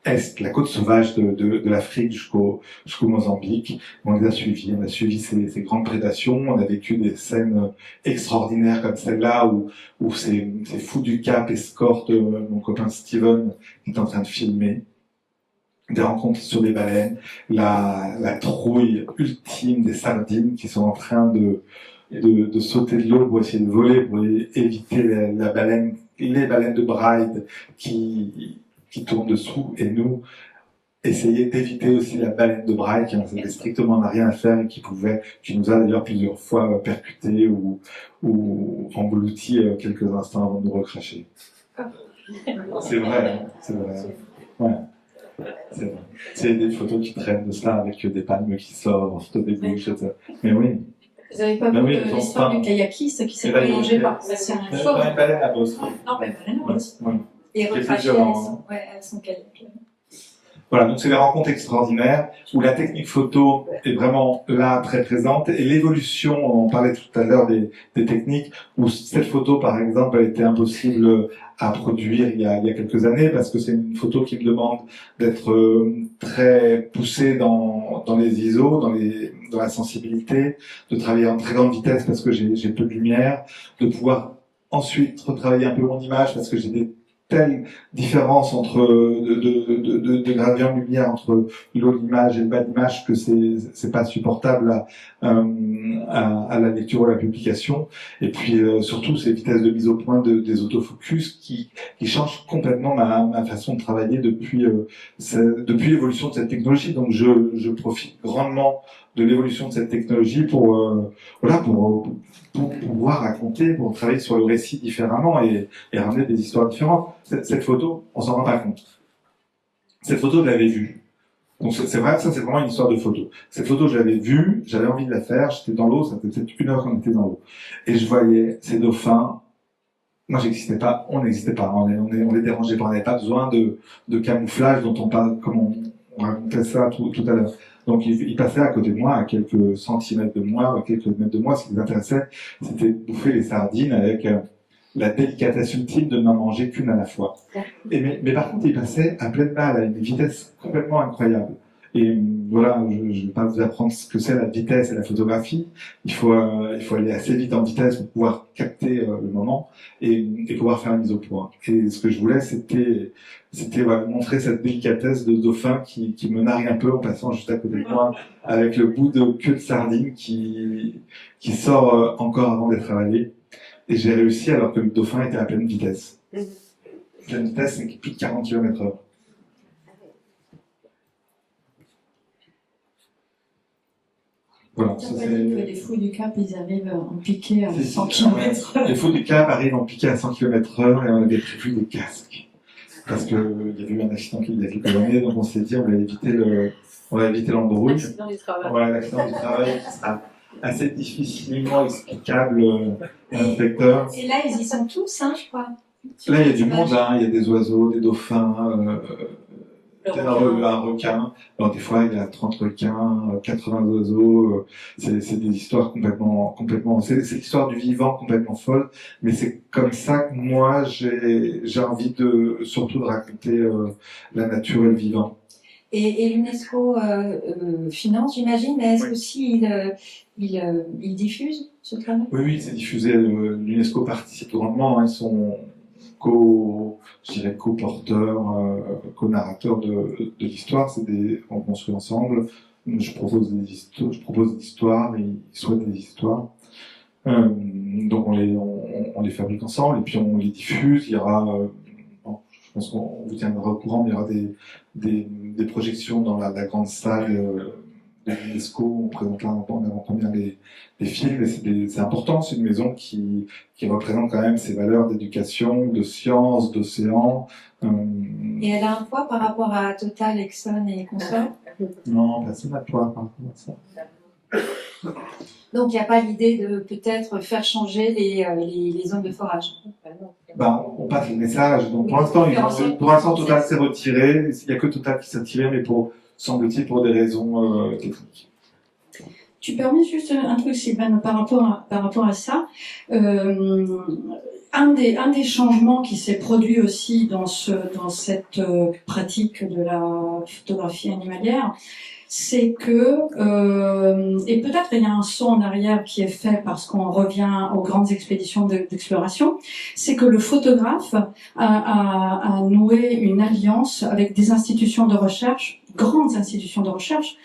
est, la côte sauvage de l'Afrique jusqu'au Mozambique. On les a suivis, on a suivi ces grandes prédations, on a vécu des scènes extraordinaires comme celle-là où ces fous du Cap escortent mon copain Steven qui est en train de filmer. Des rencontres sur les baleines, la trouille ultime des sardines qui sont en train de sauter de l'eau pour essayer de voler, pour éviter les baleines de Bride qui tournent dessous, et nous essayer d'éviter aussi la baleine de Bride qui n'avait strictement rien à faire et qui nous a d'ailleurs plusieurs fois percuté ou englouti quelques instants avant de nous recracher. C'est vrai, hein, c'est vrai. Ouais. C'est des photos qui traînent de cela avec des palmes qui sortent, des bouches, etc. Mais oui. Vous n'avez pas vu l'histoire du kayakiste qui s'est prolongé par passer un fort. Une baleine à bosse. Non, mais baleine à bosse. Et recracher à son kayak. Voilà, donc c'est des rencontres extraordinaires où la technique photo est vraiment là, très présente, et l'évolution, on parlait tout à l'heure des techniques, où cette photo, par exemple, elle était impossible à produire il y a quelques années, parce que c'est une photo qui me demande d'être très poussée dans les ISO, dans la sensibilité, de travailler en très grande vitesse parce que j'ai peu de lumière, de pouvoir ensuite retravailler un peu mon image parce que j'ai des telle différence entre de gradient de lumière entre le haut de l'image et le bas de l'image que c'est pas supportable à la lecture ou à la publication. Et puis surtout ces vitesses de mise au point des autofocus qui changent complètement ma façon de travailler depuis l'évolution de cette technologie. Donc je profite grandement de l'évolution de cette technologie pour pouvoir raconter, pour travailler sur le récit différemment et ramener des histoires différentes. Cette photo, on s'en rend pas compte. Cette photo, je l'avais vue. Donc c'est vrai, ça c'est vraiment une histoire de photo. Cette photo, je l'avais vue, j'avais envie de la faire, j'étais dans l'eau, ça faisait peut-être 1 heure qu'on était dans l'eau. Et je voyais ces dauphins moi j'existais pas, on n'existait pas, on les dérangeait pas, on n'avait pas besoin de camouflage dont on parle, comme on racontait ça tout à l'heure. Donc ils passaient à côté de moi, à quelques centimètres de moi, à quelques mètres de moi. Ce qui les intéressait, c'était de bouffer les sardines avec la délicatesse ultime de n'en manger qu'une à la fois. Mais par contre, ils passaient à pleine balle, à une vitesse complètement incroyable. Et voilà, je ne vais pas vous apprendre ce que c'est la vitesse et la photographie. Il faut aller assez vite en vitesse pour pouvoir capter le moment et pouvoir faire la mise au point. Et ce que je voulais, c'était voilà, montrer cette délicatesse de dauphin qui me nargue un peu en passant juste à côté de moi avec le bout de queue de sardine qui sort encore avant d'être avalé. Et j'ai réussi alors que le dauphin était à pleine vitesse. Pleine vitesse, c'est plus de 40 km/h. Voilà, ça c'est... que les fous du Cap, ils arrivent en piqué à 100 km/h. Les fous du Cap arrivent en piqué à 100 km/h et on avait prévu des casques. Parce qu'il y avait eu un accident il y a quelques années, donc on s'est dit on va éviter l'embrouille. L'accident du travail. Voilà, l'accident du travail qui sera assez difficilement explicable à l'inspecteur. Et là, ils y sont tous, hein, je crois. Là, il y a du monde, hein, il y a des oiseaux, des dauphins, un requin. Alors, des fois, il y a 30 requins, 80 oiseaux. C'est des histoires complètement. C'est l'histoire du vivant complètement folle. Mais c'est comme ça que moi, j'ai envie surtout de raconter la nature et le vivant. Et l'UNESCO finance, j'imagine, mais est-ce aussi il diffuse ce travail? Oui, c'est diffusé. L'UNESCO participe grandement. Ils sont co-porteurs, co-narrateurs de l'histoire. On construit ensemble. Je propose des histoires, et ils souhaitent des histoires. Donc on les fabrique ensemble et puis on les diffuse. Il y aura, je pense qu'on vous tiendra au courant, mais il y aura des projections dans la grande salle de l'UNESCO. On présentera en avant-première les films, et c'est important. C'est une maison qui représente quand même ces valeurs d'éducation, de science, d'océan. Et elle a un poids par rapport à Total, Exxon et consorts? Non, personne n'a poids par rapport à ça. Donc il n'y a pas l'idée de peut-être faire changer les zones de forage? On passe le message. Donc pour l'instant, Total s'est retiré. Il n'y a que Total qui s'est retiré, mais semble-t-il pour des raisons techniques. Tu permets juste un truc, Sylvain, par rapport à ça. Un des changements qui s'est produit aussi dans cette pratique de la photographie animalière, c'est que, et peut-être il y a un saut en arrière qui est fait parce qu'on revient aux grandes expéditions d'exploration, c'est que le photographe a noué une alliance avec des institutions de recherche, grandes institutions de recherche.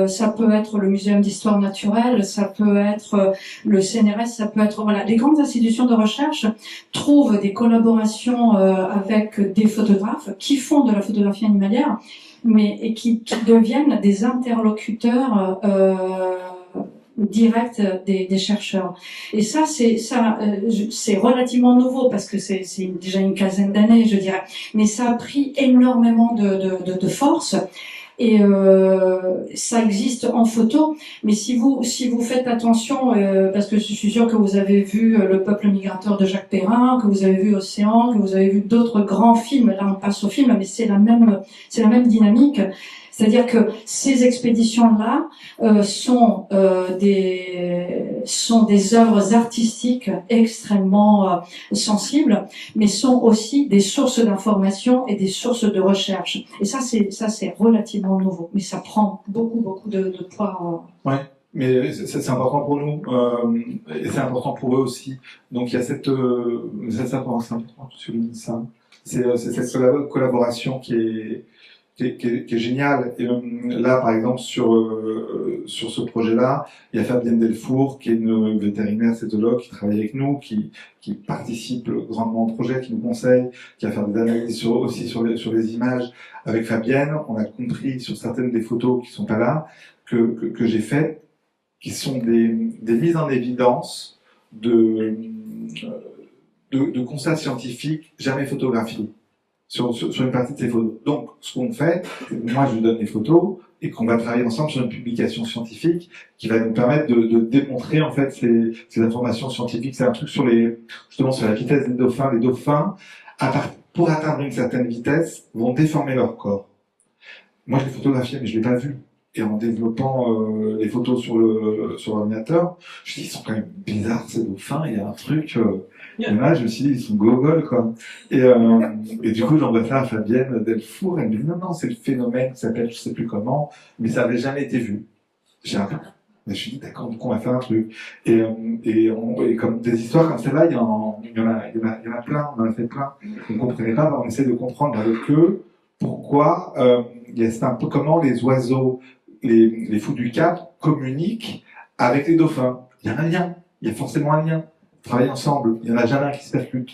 Ça peut être le Muséum d'histoire naturelle, ça peut être le CNRS, ça peut être, voilà, les grandes institutions de recherche trouvent des collaborations avec des photographes qui font de la photographie animalière, et qui deviennent des interlocuteurs directs des chercheurs. Et ça, c'est relativement nouveau parce que c'est déjà une quinzaine d'années, je dirais. Mais ça a pris énormément de force. Et ça existe en photo, mais si vous faites attention, parce que je suis sûre que vous avez vu Le Peuple migrateur de Jacques Perrin, que vous avez vu Océan, que vous avez vu d'autres grands films. Là, on passe au film, mais c'est la même dynamique. C'est-à-dire que ces expéditions-là sont des œuvres artistiques extrêmement sensibles, mais sont aussi des sources d'information et des sources de recherche. Et ça, c'est relativement nouveau, mais ça prend beaucoup de poids. Ouais. Mais c'est important pour nous, et c'est important pour eux aussi. Donc il y a c'est important que tu soulignes ça. C'est cette collaboration qui est génial. Et là, par exemple, sur ce projet-là, il y a Fabienne Delfour, qui est une vétérinaire cétologue qui travaille avec nous, qui participe grandement au projet, qui nous conseille, qui va faire des analyses aussi sur les images. Avec Fabienne, on a compris sur certaines des photos qui sont pas là, que j'ai faites, qui sont des mises en évidence de constats scientifiques jamais photographiés sur une partie de ces photos. Donc, ce qu'on fait, moi je lui donne les photos, et qu'on va travailler ensemble sur une publication scientifique qui va nous permettre de démontrer en fait ces informations scientifiques. C'est un truc sur justement sur la vitesse des dauphins. Les dauphins, pour atteindre une certaine vitesse, vont déformer leur corps. Moi, je l'ai photographié, mais je l'ai pas vu. Et en développant les photos sur l'ordinateur, je me suis dit, ils sont quand même bizarres ces dauphins. Il y a un truc. Et là, je me suis dit, ils sont gogoles, quoi. Et du coup, j'envoie ça à Fabienne Delfour. Elle me dit, non, c'est le phénomène qui s'appelle, je sais plus comment, mais ça avait jamais été vu. J'ai un peu. Je me suis dit, d'accord, donc on va faire un truc. Et comme des histoires comme celle-là, il y en a plein, on en a fait plein. On ne comprenait pas, on essaie de comprendre avec eux pourquoi, c'est un peu comment les oiseaux, les fous du Cap communiquent avec les dauphins. Il y a un lien, il y a forcément un lien. Ils travaillent ensemble, il n'y en a jamais un qui se percute.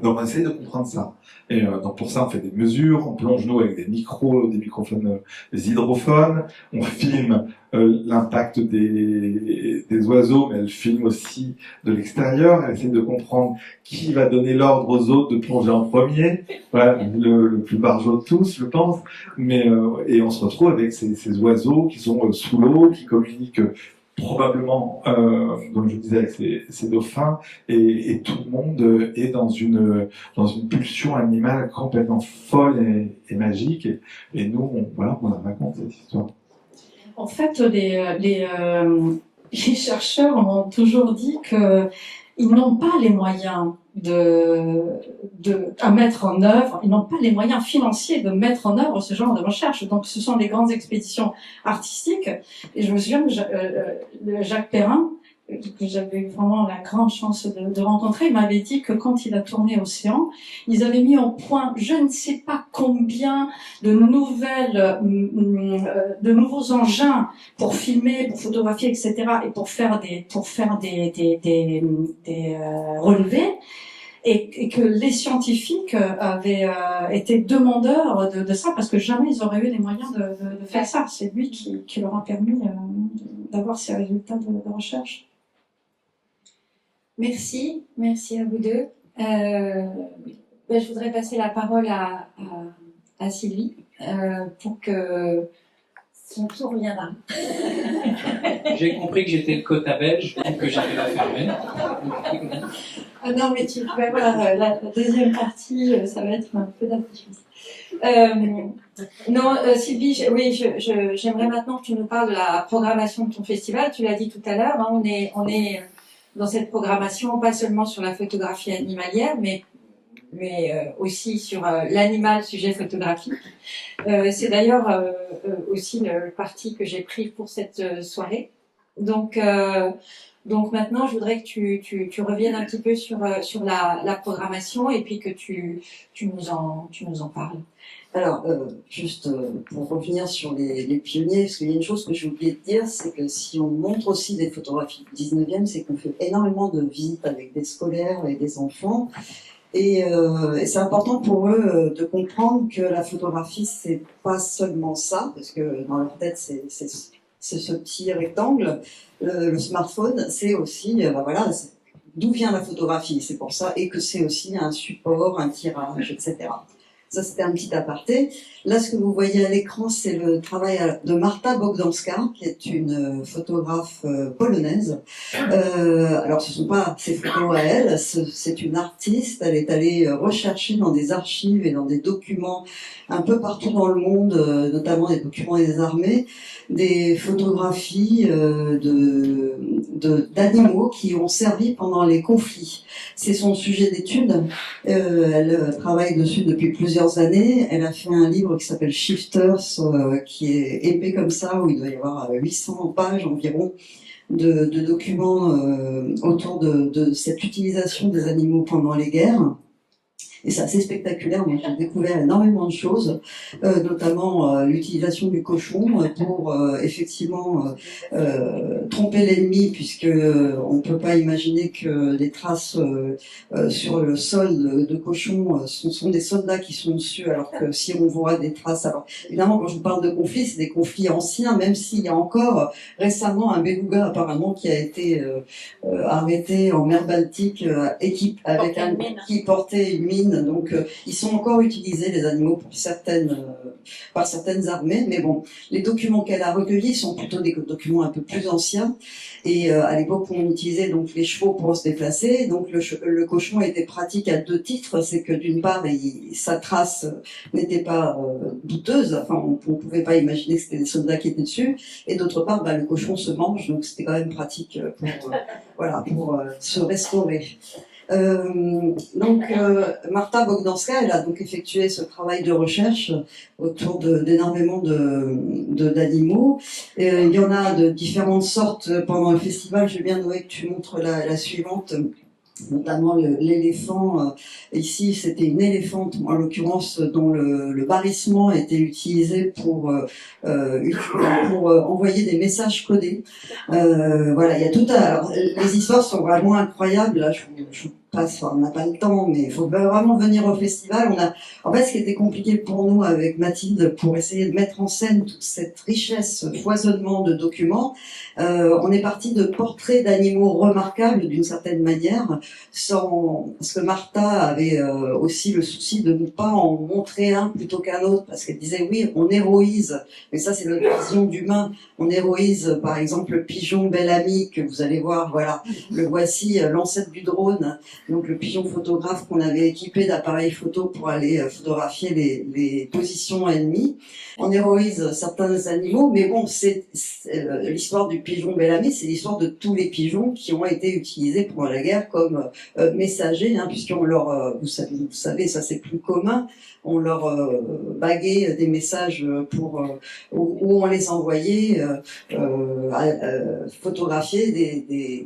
Donc on essaie de comprendre ça. Et donc pour ça on fait des mesures, on plonge nous avec des microphones, des hydrophones, on filme l'impact des oiseaux, mais elle filme aussi de l'extérieur, elle essaie de comprendre qui va donner l'ordre aux autres de plonger en premier, voilà, le plus barjot de tous, je pense, mais et on se retrouve avec ces oiseaux qui sont sous l'eau, qui communiquent probablement, comme je disais, avec ces dauphins, et tout le monde est dans une pulsion animale complètement folle et magique, et nous, on la raconte cette histoire. En fait, les chercheurs m'ont toujours dit qu'ils n'ont pas les moyens à mettre en œuvre, ils n'ont pas les moyens financiers de mettre en œuvre ce genre de recherche. Donc, ce sont des grandes expéditions artistiques. Et je me souviens que Jacques Perrin, que j'avais eu vraiment la grande chance de rencontrer, il m'avait dit que quand il a tourné Océan, ils avaient mis au point je ne sais pas combien de nouveaux engins pour filmer, pour photographier, etc., et pour faire des relevés, et que les scientifiques avaient été demandeurs de ça parce que jamais ils auraient eu les moyens de faire ça. C'est lui qui leur a permis d'avoir ces résultats de recherche. Merci à vous deux. Je voudrais passer la parole à Sylvie pour que son tour viendra. J'ai compris que j'étais le quota belge, donc que j'allais la fermer. Ah non, mais tu vas voir, la deuxième partie, ça va être un peu d'impression. Sylvie, j'aimerais maintenant que tu nous parles de la programmation de ton festival. Tu l'as dit tout à l'heure, hein, on est dans cette programmation, pas seulement sur la photographie animalière, mais aussi sur l'animal sujet photographique. C'est d'ailleurs aussi le parti que j'ai pris pour cette soirée. Donc maintenant, je voudrais que tu reviennes un petit peu sur la programmation et puis que tu nous en parles. Alors, juste pour revenir sur les pionniers, parce qu'il y a une chose que j'ai oublié de dire, c'est que si on montre aussi des photographies du 19e, c'est qu'on fait énormément de visites avec des scolaires et des enfants. Et c'est important pour eux de comprendre que la photographie, c'est pas seulement ça, parce que dans leur tête, c'est ce petit rectangle. Le smartphone, c'est aussi, d'où vient la photographie, c'est pour ça, et que c'est aussi un support, un tirage, etc. Ça, c'était un petit aparté. Là, ce que vous voyez à l'écran, c'est le travail de Marta Bogdanska, qui est une photographe polonaise. Alors, ce ne sont pas ses photos à elle, c'est une artiste. Elle est allée rechercher dans des archives et dans des documents un peu partout dans le monde, notamment des documents des armées, des photographies d'animaux qui ont servi pendant les conflits. C'est son sujet d'étude. Elle travaille dessus depuis plusieurs années. Elle a fait un livre qui s'appelle Shifters, qui est épais comme ça, où il doit y avoir 800 pages environ de documents autour de cette utilisation des animaux pendant les guerres. Et c'est assez spectaculaire. Moi, j'ai découvert énormément de choses, notamment l'utilisation du cochon pour effectivement tromper l'ennemi, puisque on peut pas imaginer que les traces sur le sol de cochon sont des soldats qui sont dessus, alors que si on voit des traces, alors évidemment quand je vous parle de conflits, c'est des conflits anciens, même s'il y a encore récemment un beluga apparemment qui a été arrêté en mer Baltique et qui portait une mine mines, donc ils sont encore utilisés, les animaux, pour par certaines armées, mais bon, les documents qu'elle a recueillis sont plutôt des documents un peu plus anciens, et à l'époque on utilisait donc les chevaux pour se déplacer, donc le cochon était pratique à deux titres, c'est que d'une part sa trace n'était pas douteuse, enfin on pouvait pas imaginer que c'était des soldats qui étaient dessus, et d'autre part le cochon se mange, donc c'était quand même pratique pour se restaurer. Marta Bogdanska, elle a donc effectué ce travail de recherche autour d'énormément d'animaux. Il y en a de différentes sortes pendant le festival. J'ai bien aimé que tu montres la suivante, notamment l'éléphant. Ici, c'était une éléphante, en l'occurrence, dont le barrissement était utilisé pour envoyer des messages codés. Voilà, il y a tout alors, les histoires sont vraiment incroyables. Là, je passe, on n'a pas le temps, mais il faut vraiment venir au festival. En fait, ce qui était compliqué pour nous avec Mathilde, pour essayer de mettre en scène toute cette richesse, foisonnement de documents, on est parti de portraits d'animaux remarquables d'une certaine manière, parce que Martha avait aussi le souci de ne pas en montrer un plutôt qu'un autre, parce qu'elle disait oui, on héroïse, mais ça c'est notre vision d'humain, on héroïse par exemple le pigeon Bel-Ami que vous allez voir, voilà, le voici, l'ancêtre du drone, donc le pigeon photographe qu'on avait équipé d'appareils photo pour aller photographier les positions ennemies. On héroïse certains animaux, mais bon, c'est l'histoire du pigeon Bel-Ami, c'est l'histoire de tous les pigeons qui ont été utilisés pendant la guerre comme messagers, puisqu'on leur, vous savez, ça c'est plus commun, on leur baguait des messages où on les envoyait photographier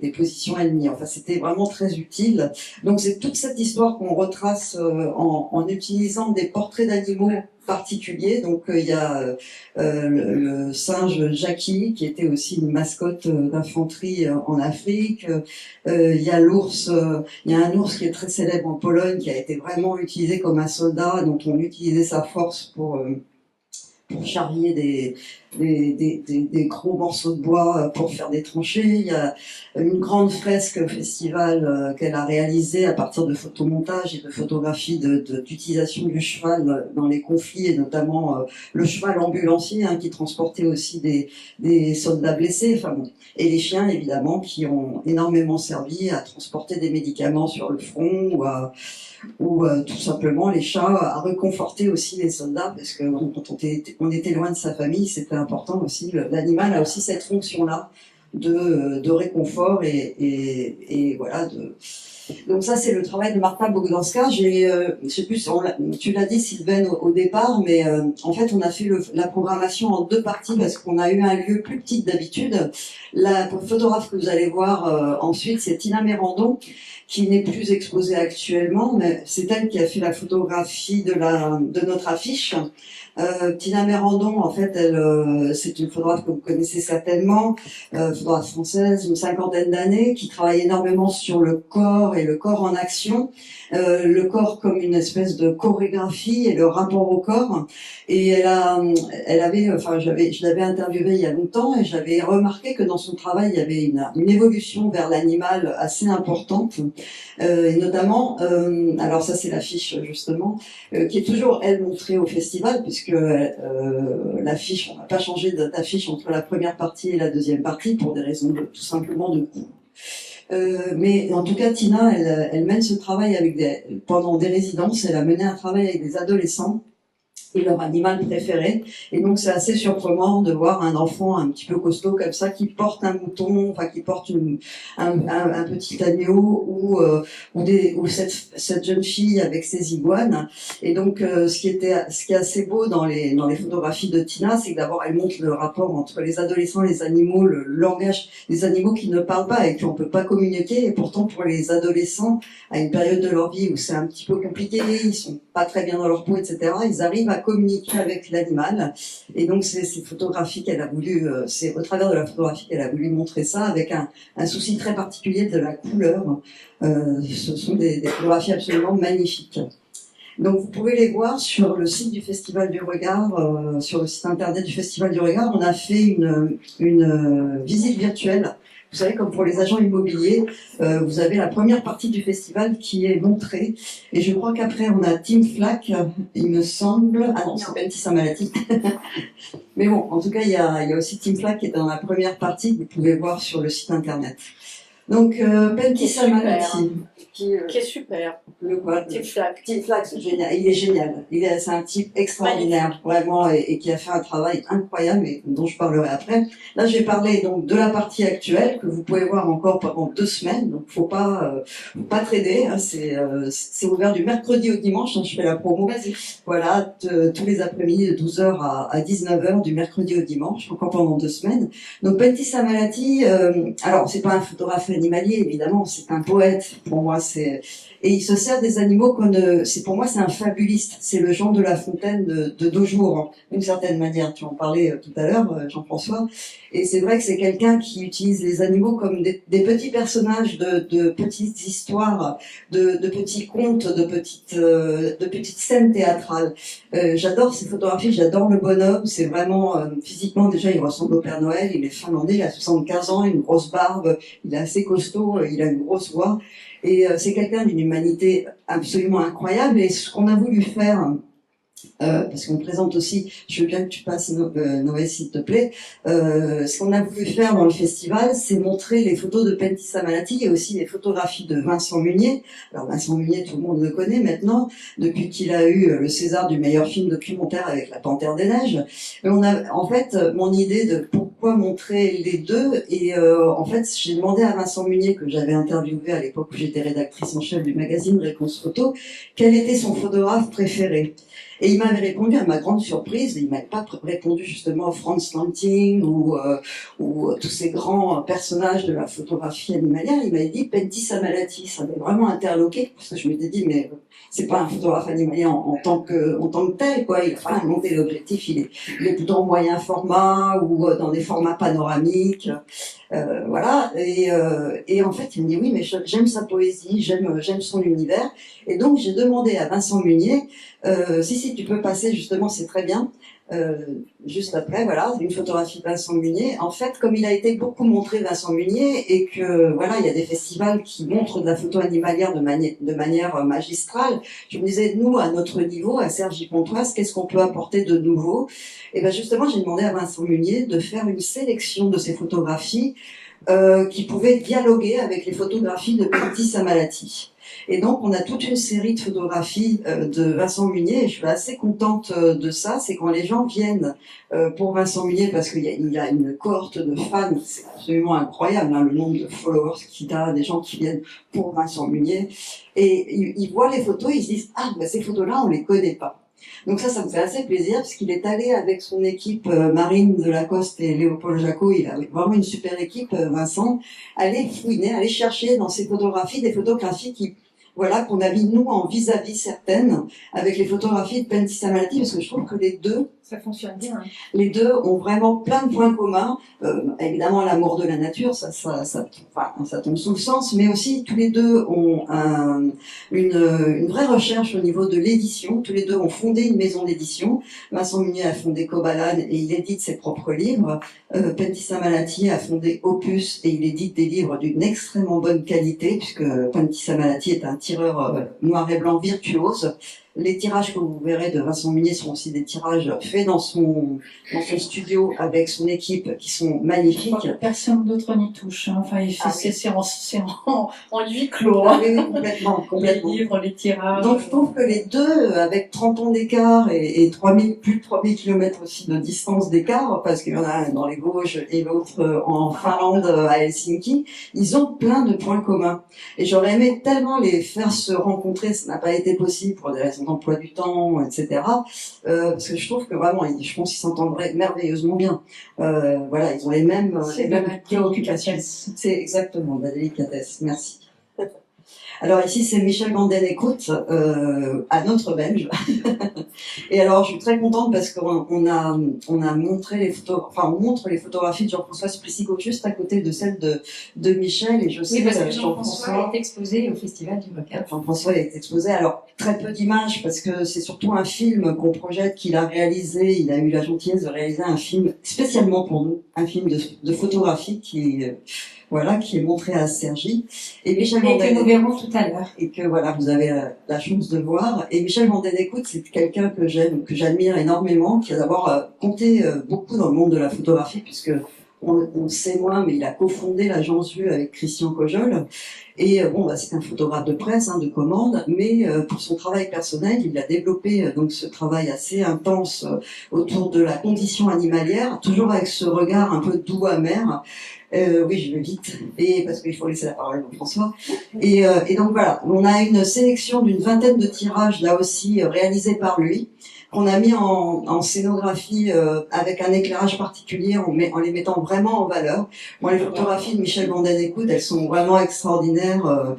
des positions ennemies. Enfin, c'était vraiment très utile. Donc c'est toute cette histoire qu'on retrace en utilisant des portraits d'animaux particuliers. Donc il y a le singe Jackie qui était aussi une mascotte d'infanterie en Afrique. Il y a l'ours, il y a un ours qui est très célèbre en Pologne qui a été vraiment utilisé comme un soldat, dont on utilisait sa force pour charrier des gros morceaux de bois pour faire des tranchées. Il y a une grande fresque au festival qu'elle a réalisée à partir de photomontages et de photographies d'utilisation du cheval dans les conflits, et notamment le cheval ambulancier qui transportait aussi des soldats blessés, enfin bon. Et les chiens évidemment qui ont énormément servi à transporter des médicaments sur le front ou tout simplement les chats à réconforter aussi les soldats, parce que quand on était loin de sa famille, c'était important aussi. L'animal a aussi cette fonction-là de réconfort et voilà. Donc ça, c'est le travail de Marta Bogdanska. Je sais plus, tu l'as dit Sylvain au départ, mais en fait on a fait la programmation en deux parties parce qu'on a eu un lieu plus petit que d'habitude. La photographe que vous allez voir ensuite, c'est Tina Mérandon, qui n'est plus exposée actuellement, mais c'est elle qui a fait la photographie de notre affiche. Tina Mérandon, en fait, c'est une photographe que vous connaissez certainement, photographe française, une 50aine d'années, qui travaille énormément sur le corps et le corps en action, le corps comme une espèce de chorégraphie et le rapport au corps. Et je l'avais interviewée il y a longtemps et j'avais remarqué que dans son travail, il y avait une évolution vers l'animal assez importante, et notamment, alors ça c'est l'affiche justement, qui est toujours elle montrée au festival, puisque l'affiche, on n'a pas changé d'affiche entre la première partie et la deuxième partie pour des raisons tout simplement de coût. Mais en tout cas, Tina, elle mène ce travail pendant des résidences. Elle a mené un travail avec des adolescents et leur animal préféré. Et donc, c'est assez surprenant de voir un enfant un petit peu costaud comme ça qui porte un mouton, enfin qui porte un petit agneau ou cette jeune fille avec ses iguanes. Et donc, ce qui est assez beau dans les photographies de Tina, c'est que d'abord, elle montre le rapport entre les adolescents et les animaux, le langage des animaux qui ne parlent pas et qui on peut pas communiquer. Et pourtant, pour les adolescents, à une période de leur vie où c'est un petit peu compliqué, ils sont pas très bien dans leur peau, etc., ils arrivent à communiquer avec l'animal. Et donc, c'est photographies qu'elle a voulu, c'est au travers de la photographie qu'elle a voulu montrer ça, avec un souci très particulier de la couleur. Ce sont des photographies absolument magnifiques. Donc, vous pouvez les voir sur le site du Festival du Regard, sur le site internet du Festival du Regard. On a fait une visite virtuelle Vous savez, comme pour les agents immobiliers, vous avez la première partie du festival qui est montrée. Et je crois qu'après, on a Team Flac, il me semble. Ah non, c'est Penty Samalati. Mais bon, en tout cas, il y a aussi Team Flac qui est dans la première partie que vous pouvez voir sur le site internet. Donc, Penty Samalati. Qui est super. Le quoi? Team Flac. Team Flac, c'est génial. Il est génial. C'est un type extraordinaire, vraiment, et qui a fait un travail incroyable, et dont je parlerai après. Là, j'ai parlé donc de la partie actuelle que vous pouvez voir encore pendant 2 semaines. Donc, faut pas trader. Hein, c'est ouvert du mercredi au dimanche. Hein, je fais la promo. Voilà, tous les après-midi de 12h à 19h du mercredi au dimanche, encore pendant 2 semaines. Donc, Penty Samalati, alors c'est pas un photographe animalier, évidemment, c'est un poète. Pour moi, et il se sert des animaux pour moi, c'est un fabuliste. C'est le Jean de La Fontaine de nos jours, hein, d'une certaine manière. Tu en parlais tout à l'heure, Jean-François. Et c'est vrai que c'est quelqu'un qui utilise les animaux comme des petits personnages de petites histoires, de petits contes, de petites scènes théâtrales. J'adore ces photographies, j'adore le bonhomme. C'est vraiment, physiquement, déjà, il ressemble au Père Noël. Il est finlandais, il a 75 ans, une grosse barbe, il est assez costaud, il a une grosse voix. Et c'est quelqu'un d'une humanité absolument incroyable. Et ce qu'on a voulu faire, parce qu'on présente aussi, je veux bien que tu passes Noé s'il te plaît, ce qu'on a voulu faire dans le festival, c'est montrer les photos de Penty Samalati et aussi les photographies de Vincent Munier. Alors Vincent Munier, tout le monde le connaît maintenant, depuis qu'il a eu le César du meilleur film documentaire avec La Panthère des Neiges. Mais on a, en fait, mon idée de pourquoi montrer les deux, et en fait, j'ai demandé à Vincent Munier, que j'avais interviewé à l'époque où j'étais rédactrice en chef du magazine Réponse Photo, quel était son photographe préféré. Et il m'avait répondu, à ma grande surprise, il m'avait pas répondu justement Franz Lanting ou tous ces grands personnages de la photographie animalière. Il m'avait dit Penty Samalati. Ça m'avait vraiment interloqué, parce que je m'étais dit, mais c'est pas un photographe animalier en tant que tel, quoi. Il a pas inventé l'objectif, il est plutôt en moyen format ou dans des formats panoramiques. Voilà. Et en fait, il me dit oui, mais j'aime sa poésie, j'aime son univers. Et donc, j'ai demandé à Vincent Munier, si tu peux passer justement, c'est très bien. Juste après, voilà, une photographie de Vincent Munier. En fait, comme il a été beaucoup montré Vincent Munier et que voilà, il y a des festivals qui montrent de la photo animalière de manière magistrale, je me disais, nous, à notre niveau, à Cergy-Pontoise, qu'est-ce qu'on peut apporter de nouveau? Et ben justement, j'ai demandé à Vincent Munier de faire une sélection de ces photographies qui pouvaient dialoguer avec les photographies de Penty Samalati. Et donc, on a toute une série de photographies de Vincent Munier, et je suis assez contente de ça. C'est quand les gens viennent pour Vincent Munier, parce qu'il y a une cohorte de fans, c'est absolument incroyable, hein, le nombre de followers qu'il a, des gens qui viennent pour Vincent Munier, et ils voient les photos, ils se disent « Ah, ben ces photos-là, on les connaît pas ». Donc ça me fait assez plaisir, parce qu'il est allé avec son équipe, Marine Delacoste et Léopold Jacot, il a vraiment une super équipe, Vincent, aller fouiner, aller chercher dans ses photographies des photographies voilà, qu'on a mis nous en vis-à-vis certaines avec les photographies de Penty Samalati, parce que je trouve que les deux, ça fonctionne bien. Les deux ont vraiment plein de points communs. Évidemment, l'amour de la nature, ça tombe sous le sens, mais aussi tous les deux ont une vraie recherche au niveau de l'édition. Tous les deux ont fondé une maison d'édition. Vincent Munier a fondé Kobalan et il édite ses propres livres. Penty Samalati a fondé Opus et il édite des livres d'une extrêmement bonne qualité, puisque Penty Samalati est un tireur noir et blanc virtuose. Les tirages que vous verrez de Vincent Munier sont aussi des tirages faits dans son studio avec son équipe qui sont magnifiques. Personne d'autre n'y touche. Hein. Enfin, c'est en huis clos. Hein. Oui, complètement. Les livres, les tirages. Donc, je trouve que les deux, avec 30 ans d'écart et plus de 3000 km aussi de distance d'écart, parce qu'il y en a un dans les Vosges et l'autre en Finlande, à Helsinki, ils ont plein de points communs. Et j'aurais aimé tellement les faire se rencontrer, ça n'a pas été possible pour des raisons d'emploi du temps, etc. Parce que je trouve que vraiment, je pense qu'ils s'entendent merveilleusement bien. Voilà, ils ont les mêmes préoccupations. C'est exactement la délicatesse. Merci. Alors ici, c'est Michel Vanden-Écoute, à notre Belge. Et alors, je suis très contente parce qu'on a montré les photos, enfin, on montre les photographies de Jean-François Splissico juste à côté de celles de Michel. Et je sais parce que Jean-François est exposé au Festival du Requin. Jean-François est exposé. Alors, très peu d'images parce que c'est surtout un film qu'on projette, qu'il a réalisé. Il a eu la gentillesse de réaliser un film spécialement pour nous, un film de photographie qui voilà, qui est montré à Cergy. Et Michel Et que nous verrons tout à l'heure. et que voilà, vous avez la chance de voir. Et Michel Vandenecoude, c'est quelqu'un que j'aime, que j'admire énormément, qui a d'abord compté beaucoup dans le monde de la photographie, puisque on sait moins, mais il a cofondé l'agence Vue avec Christian Cojol. Et bon, bah, c'est un photographe de presse, hein, de commande, mais pour son travail personnel, il a développé donc ce travail assez intense autour de la condition animalière, toujours avec ce regard un peu doux, amer. Oui, je vais vite, et parce qu'il faut laisser la parole à François. Et donc voilà, on a une sélection d'une vingtaine de tirages, là aussi, réalisés par lui, qu'on a mis en scénographie avec un éclairage particulier, en les mettant vraiment en valeur. Moi, les photographies de Michel Vandenecoude, elles sont vraiment extraordinaires.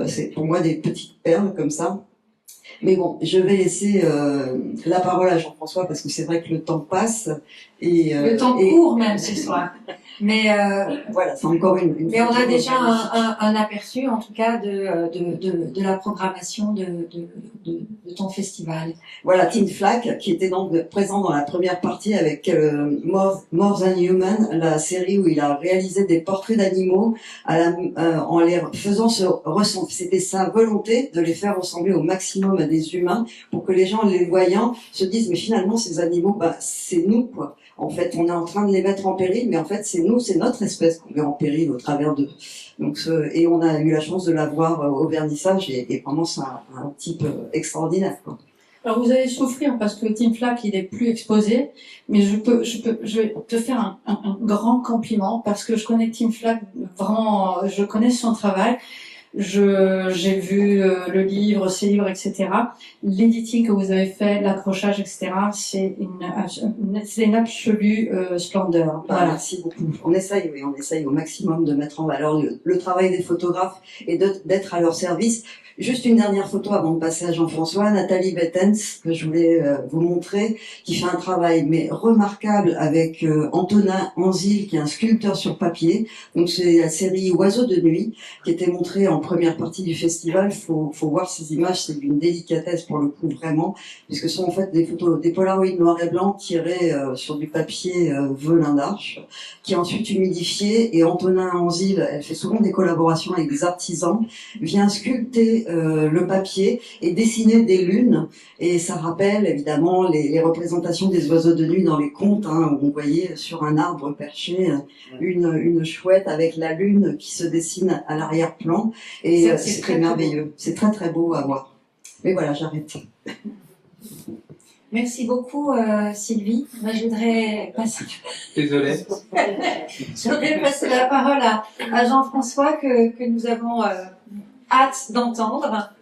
C'est pour moi des petites perles comme ça. Mais bon, je vais laisser la parole à Jean-François parce que c'est vrai que le temps passe. Et, Le temps court même ce soir. Mais voilà, c'est encore une mais on a déjà un aperçu, en tout cas, de la programmation de ton festival. Voilà, Tim Flack, qui était donc présent dans la première partie avec More Than Human, la série où il a réalisé des portraits d'animaux en les faisant se ressembler. C'était sa volonté de les faire ressembler au maximum à des humains pour que les gens, les voyant, se disent mais finalement ces animaux, bah c'est nous quoi. En fait, on est en train de les mettre en péril, mais en fait c'est nous, c'est notre espèce qu'on met en péril au travers d'eux. Donc et on a eu la chance de la voir au vernissage et vraiment c'est un type extraordinaire quoi. Alors vous allez souffrir parce que Tim Flack il est plus exposé, mais je vais te faire un grand compliment parce que je connais Tim Flack vraiment, je connais son travail. J'ai vu le livre, ses livres, etc. L'editing que vous avez fait, l'accrochage, etc. C'est une absolue splendeur. Voilà. Merci beaucoup. On essaye au maximum de mettre en valeur le travail des photographes et d'être à leur service. Juste une dernière photo avant de passer à Jean-François, Nathalie Bettens, que je voulais vous montrer, qui fait un travail mais remarquable avec Antonin Anzil, qui est un sculpteur sur papier. Donc c'est la série Oiseaux de nuit, qui était montrée en première partie du festival. Faut voir ces images, c'est d'une délicatesse pour le coup vraiment, puisque ce sont en fait des photos, des polaroïds noir et blanc tirés sur du papier velin d'Arche, qui est ensuite humidifié. Et Antonin Anzil, elle fait souvent des collaborations avec des artisans, vient sculpter le papier et dessiner des lunes, et ça rappelle évidemment les représentations des oiseaux de nuit dans les contes, hein, où on voyait sur un arbre perché une chouette avec la lune qui se dessine à l'arrière-plan, et c'est très merveilleux, c'est très très beau à voir. Mais voilà, j'arrête. Merci beaucoup Sylvie. Moi, je voudrais passer... Désolé. Je voudrais passer la parole à Jean-François que nous avons hâte d'entendre.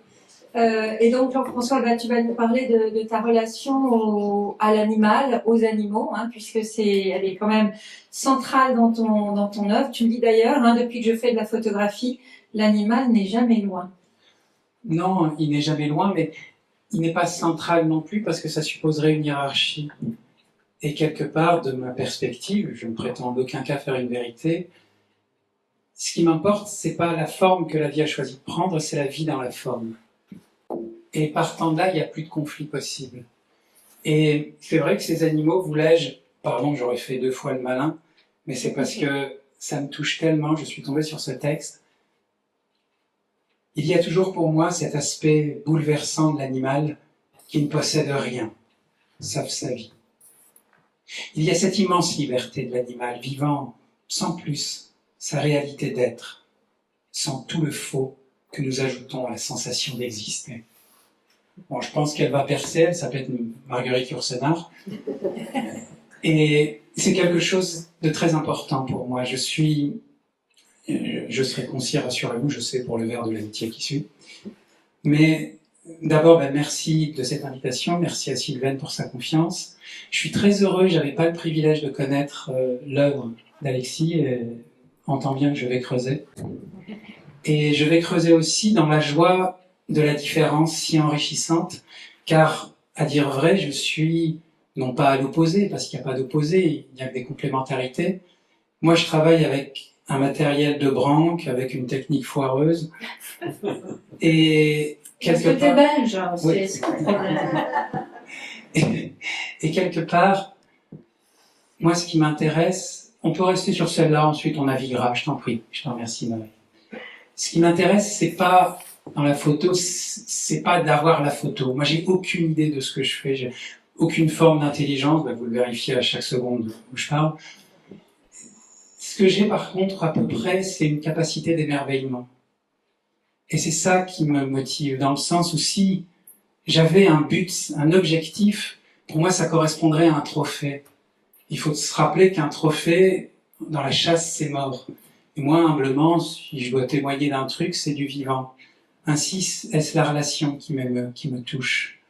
Et donc Jean-François, tu vas nous parler de ta relation à l'animal, aux animaux, hein, puisque elle est quand même centrale dans ton œuvre. Tu me dis d'ailleurs, hein, depuis que je fais de la photographie, l'animal n'est jamais loin. Non, il n'est jamais loin, mais il n'est pas central non plus parce que ça supposerait une hiérarchie. Et quelque part, de ma perspective, je ne prétends en aucun cas faire une vérité, ce qui m'importe, c'est pas la forme que la vie a choisi de prendre, c'est la vie dans la forme. Et partant de là, il n'y a plus de conflit possible. Et c'est vrai que ces animaux, pardon, j'aurais fait 2 fois le malin, mais c'est parce que ça me touche tellement, je suis tombé sur ce texte. Il y a toujours pour moi cet aspect bouleversant de l'animal qui ne possède rien, sauf sa vie. Il y a cette immense liberté de l'animal, vivant sans plus sa réalité d'être, sans tout le faux que nous ajoutons à la sensation d'exister. Bon, je pense qu'elle va percer, elle s'appelle Marguerite Yourcenar. Et c'est quelque chose de très important pour moi. Je serai concis, rassurez-vous, je sais pour le verre de l'amitié qui suit. Mais d'abord, merci de cette invitation, merci à Sylvaine pour sa confiance. Je suis très heureux, j'avais pas le privilège de connaître l'œuvre d'Alexis, et entends bien que je vais creuser. Et je vais creuser aussi dans la joie de la différence si enrichissante, car, à dire vrai, je suis non pas à l'opposé, parce qu'il n'y a pas d'opposé, il n'y a que des complémentarités. Moi, je travaille avec un matériel de branque, avec une technique foireuse, et parce que t'es belge, oui. c'est très bien. Et quelque part, moi, ce qui m'intéresse, On peut rester sur celle-là, ensuite on naviguera, je t'en prie. Je t'en remercie, Marie. Ce qui m'intéresse, c'est pas dans la photo, c'est pas d'avoir la photo. Moi, j'ai aucune idée de ce que je fais, j'ai aucune forme d'intelligence, vous le vérifiez à chaque seconde où je parle. Ce que j'ai par contre à peu près, c'est une capacité d'émerveillement. Et c'est ça qui me motive, dans le sens où si j'avais un but, un objectif, pour moi ça correspondrait à un trophée. Il faut se rappeler qu'un trophée, dans la chasse, c'est mort. Et moi, humblement, si je dois témoigner d'un truc, c'est du vivant. Ainsi, est-ce la relation qui me touche.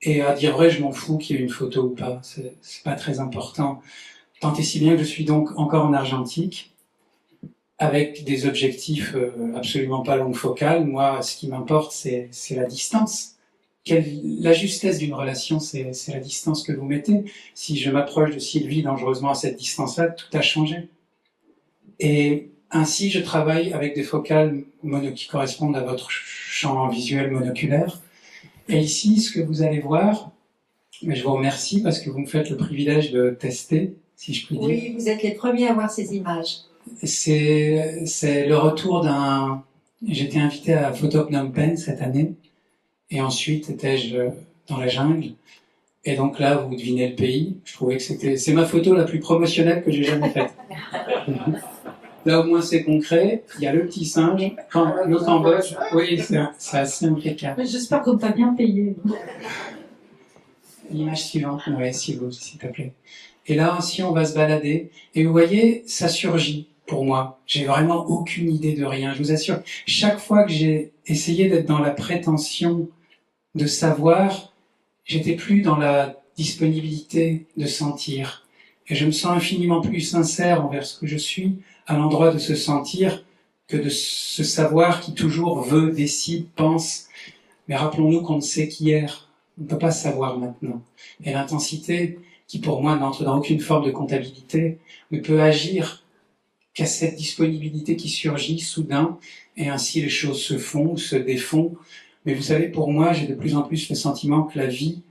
Et à dire vrai, je m'en fous qu'il y ait une photo ou pas, c'est pas très important. Tant et si bien que je suis donc encore en argentique, avec des objectifs absolument pas longue focale. Moi, ce qui m'importe, c'est la distance. La justesse d'une relation, c'est la distance que vous mettez. Si je m'approche de Sylvie dangereusement à cette distance-là, tout a changé. Et ainsi, je travaille avec des focales qui correspondent à votre champ visuel monoculaire. Et ici, ce que vous allez voir, mais je vous remercie parce que vous me faites le privilège de tester, si je puis dire. Oui, vous êtes les premiers à voir ces images. C'est le retour d'un... J'étais invité à Photo Phnom Penh cette année, et ensuite étais-je dans la jungle. Et donc là, vous devinez le pays. Je trouvais que c'est ma photo la plus promotionnelle que j'ai jamais faite. Là, au moins, c'est concret. Il y a le petit singe. Le Cambodge, oui, c'est assez impeccable. J'espère qu'on t'a bien payé. L'image suivante, oui, s'il te plaît. Et là, ainsi, on va se balader. Et vous voyez, ça surgit pour moi. J'ai vraiment aucune idée de rien. Je vous assure, chaque fois que j'ai essayé d'être dans la prétention de savoir, j'étais plus dans la disponibilité de sentir. Et je me sens infiniment plus sincère envers ce que je suis, à l'endroit de se sentir, que de ce savoir qui toujours veut, décide, pense. Mais rappelons-nous qu'on ne sait qu'hier. On ne peut pas savoir maintenant. Et l'intensité, qui pour moi n'entre dans aucune forme de comptabilité, ne peut agir qu'à cette disponibilité qui surgit soudain, et ainsi les choses se font ou se défont. Mais vous savez, pour moi, j'ai de plus en plus le sentiment que la vie,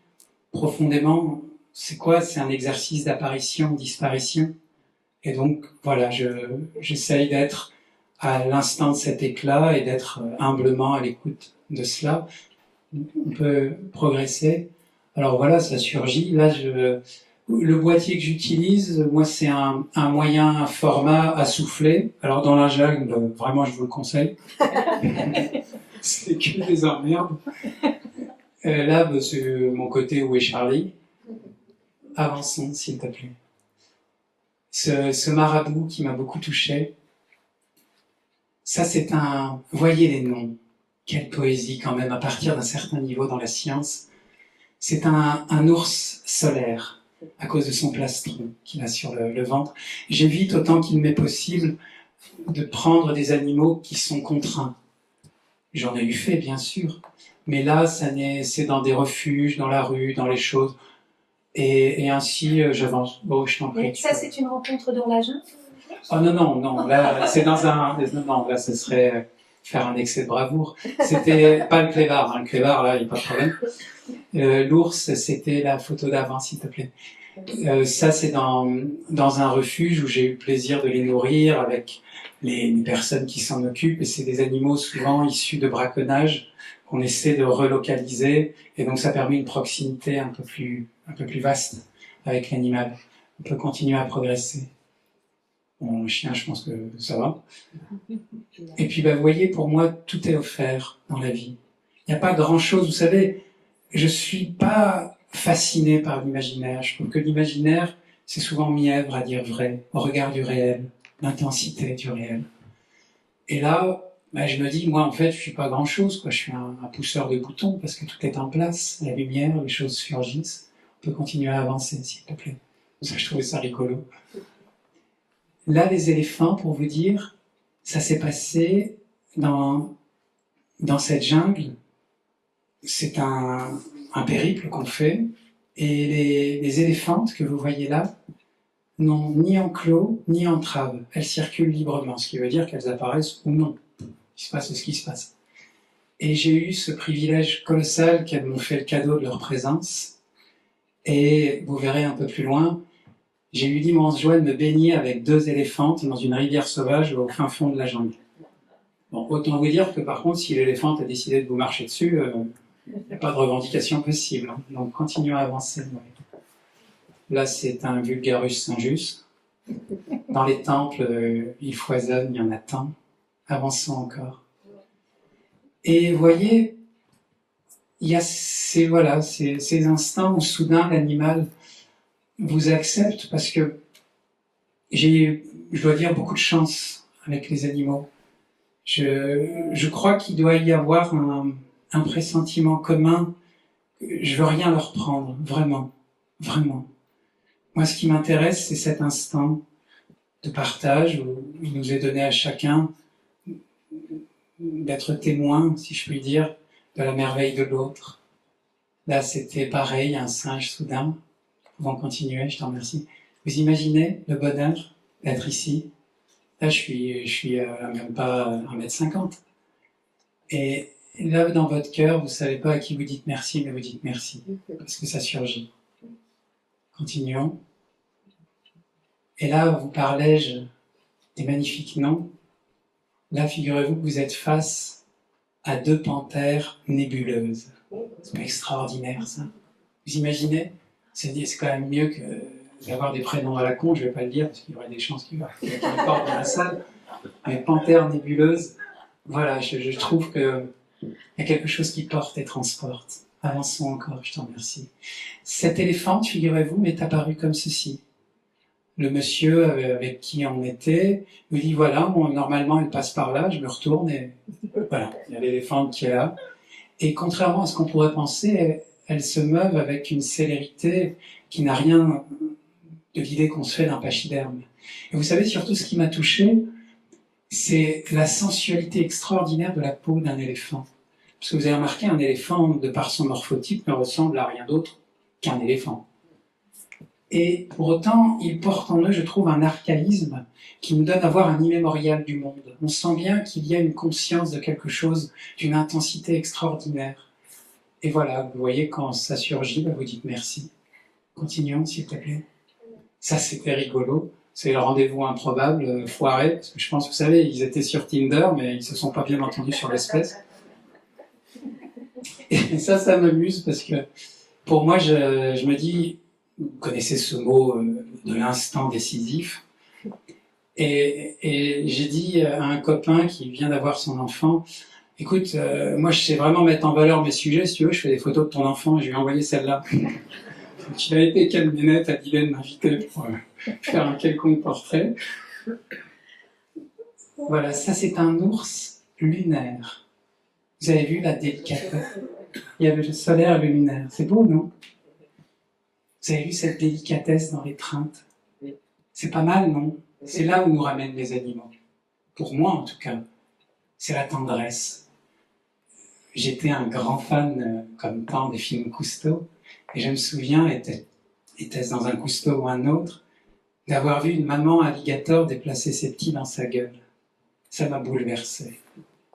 profondément, c'est quoi? C'est un exercice d'apparition, disparition. Et donc, voilà, j'essaye d'être à l'instant de cet éclat et d'être humblement à l'écoute de cela. On peut progresser. Alors voilà, ça surgit. Là, le boîtier que j'utilise, moi, c'est un moyen format à souffler. Alors dans la jungle, vraiment, je vous le conseille. C'est que des emmerdes. Là, c'est mon côté où est Charlie. Avançons, s'il te plaît. Ce marabout qui m'a beaucoup touché, ça c'est voyez les noms, quelle poésie quand même à partir d'un certain niveau dans la science. C'est un ours solaire à cause de son plastron qu'il a sur le ventre. J'évite autant qu'il m'est possible de prendre des animaux qui sont contraints. J'en ai eu fait bien sûr, mais là c'est dans des refuges, dans la rue, dans les choses. Et ainsi, j'avance. Bon, je t'en prie. Ça, c'est une rencontre dans la jungle? Ah non. Là, c'est dans un... Non, là, ce serait faire un excès de bravoure. C'était pas le clébar. Hein. Le clébar, là, il n'y a pas de problème. L'ours, c'était la photo d'avant, s'il te plaît. Ça, c'est dans un refuge où j'ai eu le plaisir de les nourrir avec les personnes qui s'en occupent. Et c'est des animaux souvent issus de braconnage qu'on essaie de relocaliser. Et donc, ça permet une proximité un peu plus vaste avec l'animal. On peut continuer à progresser. Mon chien, je pense que ça va. Et puis, vous voyez, pour moi, tout est offert dans la vie. Il n'y a pas grand-chose. Vous savez, je suis pas fasciné par l'imaginaire. Je trouve que l'imaginaire, c'est souvent mièvre à dire vrai, au regard du réel, l'intensité du réel. Et là, je me dis, moi, en fait, je suis pas grand-chose, quoi. Je suis un pousseur de boutons parce que tout est en place, la lumière, les choses surgissent. On peut continuer à avancer, s'il te plaît. Ça, je trouvais ça rigolo. Là, les éléphants, pour vous dire, ça s'est passé dans cette jungle. C'est un périple qu'on fait. Et les éléphantes que vous voyez là n'ont ni enclos, ni entrave. Elles circulent librement, ce qui veut dire qu'elles apparaissent ou non. Il se passe ce qui se passe. Et j'ai eu ce privilège colossal qu'elles m'ont fait le cadeau de leur présence. Et vous verrez un peu plus loin, j'ai eu l'immense joie de me baigner avec 2 éléphantes dans une rivière sauvage au fin fond de la jungle. Bon, autant vous dire que par contre, si l'éléphante a décidé de vous marcher dessus, il n'y a pas de revendication possible. Hein. Donc continuons à avancer. Ouais. Là, c'est un vulgarus injus. Dans les temples, il foisonne, il y en a tant. Avançons encore. Et vous voyez, il y a ces instants où soudain l'animal vous accepte, parce que je dois dire, beaucoup de chance avec les animaux. Je crois qu'il doit y avoir un pressentiment commun. Je veux rien leur prendre, vraiment, vraiment. Moi, ce qui m'intéresse, c'est cet instant de partage où il nous est donné à chacun d'être témoin, si je puis dire, de la merveille de l'autre. Là, c'était pareil, un singe soudain. Pouvons continuer, je t'en remercie. Vous imaginez le bonheur d'être ici? Là, je suis même pas 1m50. Et là, dans votre cœur, vous savez pas à qui vous dites merci, mais vous dites merci, parce que ça surgit. Continuons. Et là, vous parlez-je des magnifiques noms. Là, figurez-vous que vous êtes face à 2 panthères nébuleuses. C'est pas extraordinaire, ça? Vous imaginez? C'est quand même mieux que d'avoir des prénoms à la con, je vais pas le dire, parce qu'il y aurait des chances qu'il y ait dans la salle. Mais panthère nébuleuse, voilà, je trouve qu'il y a quelque chose qui porte et transporte. Avançons encore, je t'en remercie. Cette éléphante, figurez-vous, m'est apparue comme ceci. Le monsieur avec qui on était me dit, voilà, bon, normalement elle passe par là, je me retourne et voilà, il y a l'éléphante qui est là. Et contrairement à ce qu'on pourrait penser, elle se meut avec une célérité qui n'a rien de l'idée qu'on se fait d'un pachyderme. Et vous savez, surtout ce qui m'a touché, c'est la sensualité extraordinaire de la peau d'un éléphant. Parce que vous avez remarqué, un éléphant, de par son morphotype, ne ressemble à rien d'autre qu'un éléphant. Et pour autant, il porte en eux, je trouve, un archaïsme qui nous donne à voir un immémorial du monde. On sent bien qu'il y a une conscience de quelque chose, d'une intensité extraordinaire. Et voilà, vous voyez, quand ça surgit, vous dites merci. Continuons, s'il te plaît. Ça, c'était rigolo. C'est le rendez-vous improbable, foiré, parce que je pense, vous savez, ils étaient sur Tinder, mais ils se sont pas bien entendus sur l'espèce. Et ça m'amuse, parce que pour moi, je me dis, vous connaissez ce mot de l'instant décisif, et j'ai dit à un copain qui vient d'avoir son enfant, écoute, moi je sais vraiment mettre en valeur mes sujets, si tu veux, je fais des photos de ton enfant, et je lui ai envoyé celle-là. Donc, il a été calminette à Dylan m'inviter pour faire un quelconque portrait. Voilà, ça c'est un ours lunaire. Vous avez vu la délicatesse? Il y a le solaire et le lunaire. C'est beau, non? Vous avez vu cette délicatesse dans l'étreinte? C'est pas mal, non? C'est là où nous ramènent les animaux. Pour moi, en tout cas, c'est la tendresse. J'étais un grand fan, comme tant, des films Cousteau, et je me souviens, était-ce dans un Cousteau ou un autre, d'avoir vu une maman alligator déplacer ses petits dans sa gueule. Ça m'a bouleversé.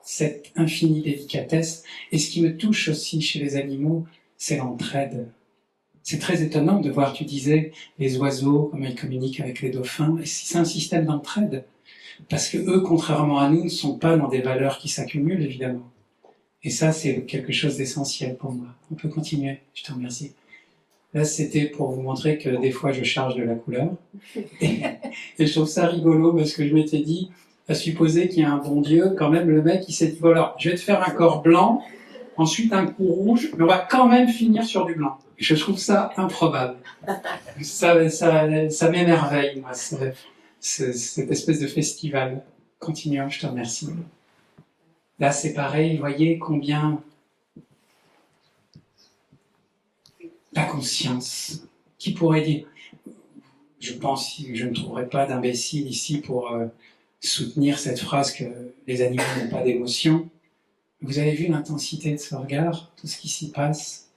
Cette infinie délicatesse. Et ce qui me touche aussi chez les animaux, c'est l'entraide. C'est très étonnant de voir, tu disais, les oiseaux, comment ils communiquent avec les dauphins. Et c'est un système d'entraide. Parce que eux, contrairement à nous, ne sont pas dans des valeurs qui s'accumulent, évidemment. Et ça, c'est quelque chose d'essentiel pour moi. On peut continuer. Je te remercie. Là, c'était pour vous montrer que des fois, je charge de la couleur. Et je trouve ça rigolo parce que je m'étais dit, à supposer qu'il y a un bon Dieu, quand même, le mec, il s'est dit, bon, alors, je vais te faire un corps blanc, ensuite un coup rouge, mais on va quand même finir sur du blanc. Et je trouve ça improbable. Ça m'émerveille, moi, cette espèce de festival. Continuons, je te remercie. Là, c'est pareil, vous voyez combien la conscience, qui pourrait dire, je pense que je ne trouverai pas d'imbécile ici pour soutenir cette phrase que les animaux n'ont pas d'émotion. Vous avez vu l'intensité de ce regard, tout ce qui s'y passe?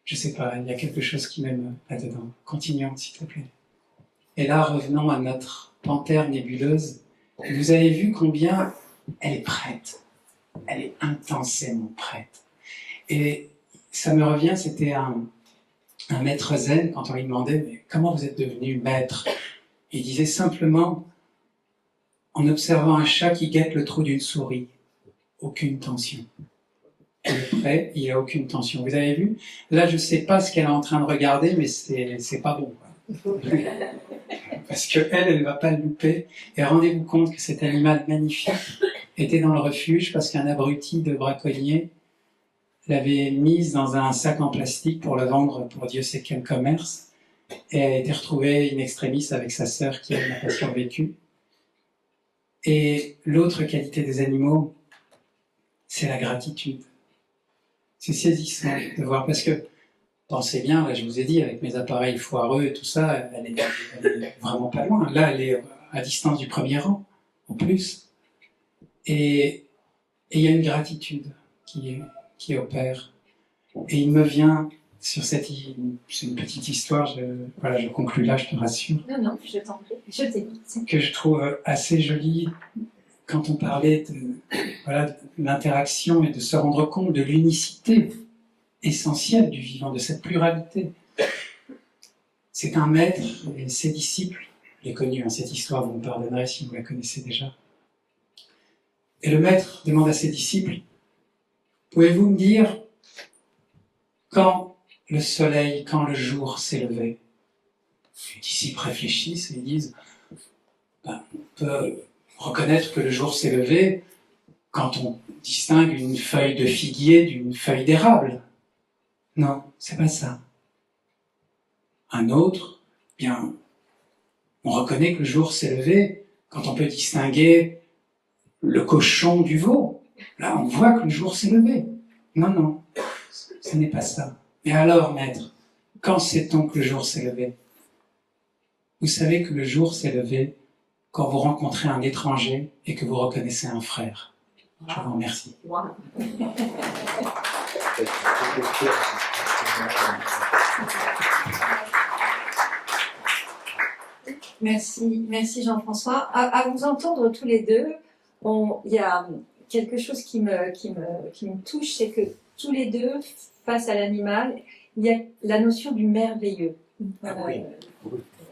Je sais pas, il y a quelque chose qui m'aime là-dedans. Continuons, s'il te plaît. Et là, revenons à notre panthère nébuleuse. Vous avez vu combien elle est prête. Elle est intensément prête. Et ça me revient, c'était un un maître zen, quand on lui demandait « Mais comment vous êtes devenu maître ?» Il disait simplement, en observant un chat qui guette le trou d'une souris, aucune tension. Il est prêt, il n'y a aucune tension. Vous avez vu? Là, je ne sais pas ce qu'elle est en train de regarder, mais c'est pas bon. Parce qu'elle ne va pas le louper. Et rendez-vous compte que cet animal magnifique était dans le refuge parce qu'un abruti de braconnier l'avait mise dans un sac en plastique pour le vendre pour Dieu sait quel commerce. Et elle a été retrouvée in extremis avec sa sœur qui n'a pas survécu. Et l'autre qualité des animaux, c'est la gratitude. C'est saisissant de voir, parce que, pensez bien, là je vous ai dit, avec mes appareils foireux et tout ça, elle est vraiment pas loin. Là, elle est à distance du premier rang, en plus. Et il y a une gratitude qui opère. Et il me vient sur c'est une petite histoire, je conclue là, je te rassure. Non, je t'en prie, je t'écoute. Que je trouve assez jolie quand on parlait de l'interaction et de se rendre compte de l'unicité essentielle du vivant, de cette pluralité. C'est un maître et ses disciples, je l'ai connu, cette histoire, vous me pardonnerez si vous la connaissez déjà. Et le maître demande à ses disciples, pouvez-vous me dire quand le soleil, quand le jour s'est levé? Les disciples réfléchissent et ils disent, on peut reconnaître que le jour s'est levé quand on distingue une feuille de figuier d'une feuille d'érable. Non, c'est pas ça. Un autre, bien, on reconnaît que le jour s'est levé quand on peut distinguer le cochon du veau. Là, on voit que le jour s'est levé. Non, ce n'est pas ça. Mais alors, maître, quand sait-on que le jour s'est levé? Vous savez que le jour s'est levé quand vous rencontrez un étranger et que vous reconnaissez un frère. Je vous remercie. Merci Jean-François. À vous entendre tous les deux, il y a quelque chose qui me touche, c'est que tous les deux, face à l'animal, il y a la notion du merveilleux.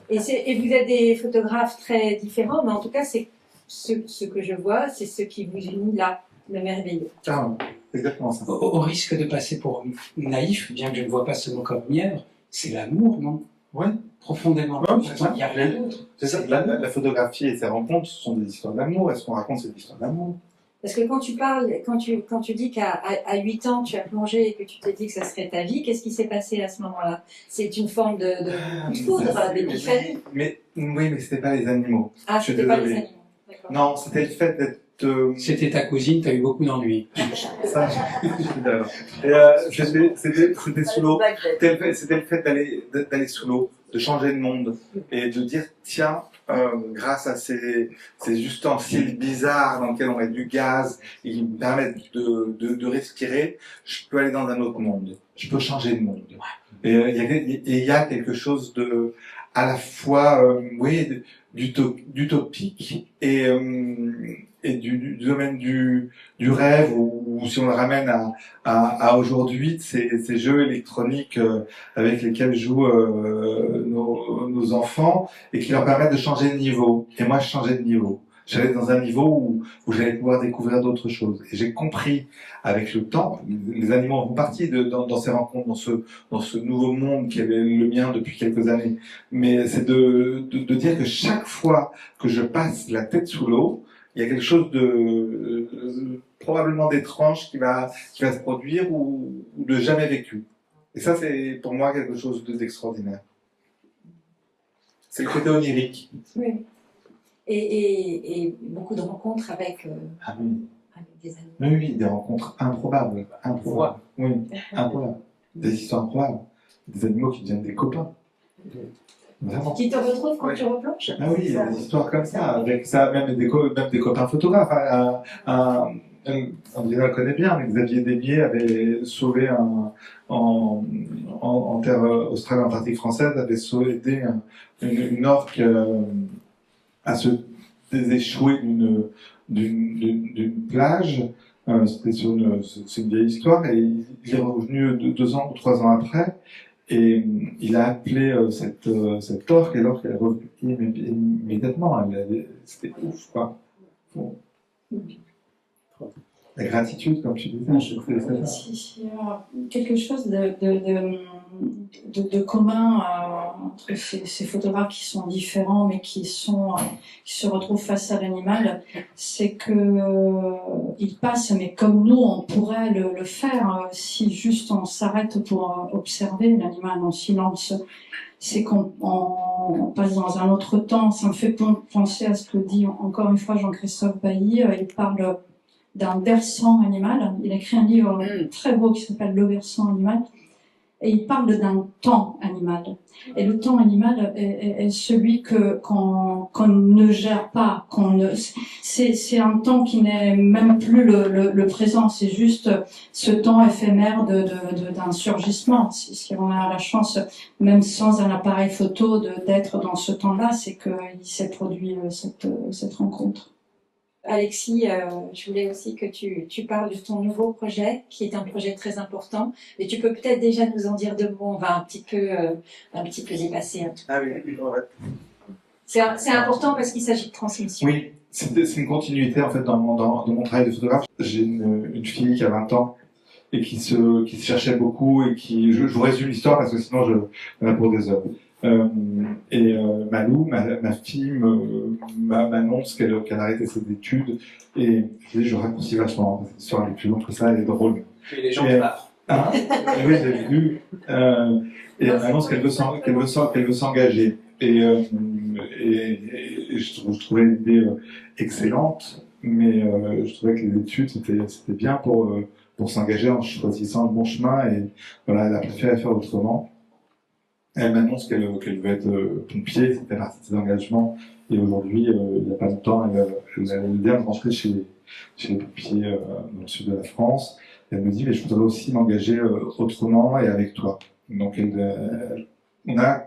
Et vous êtes des photographes très différents, mais en tout cas, c'est ce que je vois, c'est ce qui vous unit là, le merveilleux. Ah, exactement ça. Au risque de passer pour naïf, bien que je ne vois pas ce mot comme mièvre, c'est l'amour, non? Oui. Profondément. Ouais, c'est ça. Il n'y a rien d'autre. C'est ça. La photographie et ses rencontres, ce sont des histoires d'amour. Est-ce qu'on raconte cette histoire d'amour? Parce que quand tu parles, quand tu dis qu'à 8 ans, tu as plongé et que tu t'es dit que ça serait ta vie, qu'est-ce qui s'est passé à ce moment-là? C'est une forme de foudre, d'épiphanie. Oui, mais c'était pas les animaux. Ah, c'était pas les animaux. D'accord. Non, c'était le fait d'être... C'était ta cousine, t'as eu beaucoup d'ennuis. Ça, c'était sous l'eau. C'était le fait d'aller sous l'eau, de changer de monde et de dire tiens, grâce à ces ustensiles bizarres dans lesquels on met du gaz et qui me permettent de respirer, je peux aller dans un autre monde. Je peux changer de monde. Et il y a quelque chose de à la fois d'utopique et du domaine du rêve, ou si on le ramène à aujourd'hui, ces jeux électroniques avec lesquels jouent nos enfants et qui leur permettent de changer de niveau. Et moi, je changeais de niveau. J'allais dans un niveau où j'allais pouvoir découvrir d'autres choses. Et j'ai compris avec le temps, les animaux font partie dans ces rencontres, dans ce nouveau monde qui est le mien depuis quelques années. Mais c'est de dire que chaque fois que je passe la tête sous l'eau, il y a quelque chose de probablement d'étrange qui va se produire ou de jamais vécu. Et ça, c'est pour moi quelque chose d'extraordinaire. C'est le côté onirique. Oui. Et beaucoup de rencontres avec des animaux. Oui, des rencontres improbables. Oui, improbables. Des histoires improbables. Des animaux qui deviennent des copains. Vraiment. Qui te retrouvent quand tu replonges? Ah oui, il y a des histoires comme ça, avec ça, même des copains photographes. Andrea le connaît bien, mais Xavier Desbiais avait sauvé en terre australe antarctique française, avait aidé une orque à se déséchouer d'une plage. C'est une vieille histoire, et il est revenu 2 ans ou 3 ans après. Et il a appelé cette orque, et l'orque elle est revenue immédiatement. C'était ouf, quoi. Bon. La gratitude, comme tu disais. Il y a quelque chose de commun entre ces photographes qui sont différents, mais qui se retrouvent face à l'animal, c'est que ils passent, mais comme nous, on pourrait le faire si juste on s'arrête pour observer l'animal en silence. C'est qu'on passe dans un autre temps. Ça me fait penser à ce que dit encore une fois Jean-Christophe Bailly. Il parle d'un berçant animal. Il a écrit un livre très beau qui s'appelle Le berçant animal. Et il parle d'un temps animal. Et le temps animal est celui qu'on ne gère pas. C'est un temps qui n'est même plus le présent. C'est juste ce temps éphémère d'un surgissement. Si on a la chance, même sans un appareil photo, d'être dans ce temps-là, c'est qu'il s'est produit cette rencontre. Alexis, je voulais aussi que tu parles de ton nouveau projet, qui est un projet très important. Mais tu peux peut-être déjà nous en dire 2 mots. On va un petit peu y passer. Ah oui, ouais. C'est important parce qu'il s'agit de transmission. Oui, c'est une continuité en fait dans mon travail de photographe. J'ai une fille qui a 20 ans et qui se cherchait beaucoup et je vous résume l'histoire parce que sinon on a pour des heures. Malou, ma fille, m'annonce qu'elle a arrêté ses études et je raccourcis vachement. Cette histoire est plus longue que ça, elle est drôle. Et les gens partent. Oui, j'ai vu. Et elle m'annonce qu'elle veut s'engager. Et je trouvais l'idée excellente, mais je trouvais que les études c'était bien pour s'engager en choisissant le bon chemin. Et voilà, elle a préféré faire autrement. Elle m'annonce qu'elle veut être pompier, c'était partie de ses engagements. Et aujourd'hui, il n'y a pas longtemps, elle vient de rentrer chez les pompiers dans le sud de la France. Elle me dit, mais je voudrais aussi m'engager autrement et avec toi. Donc, on a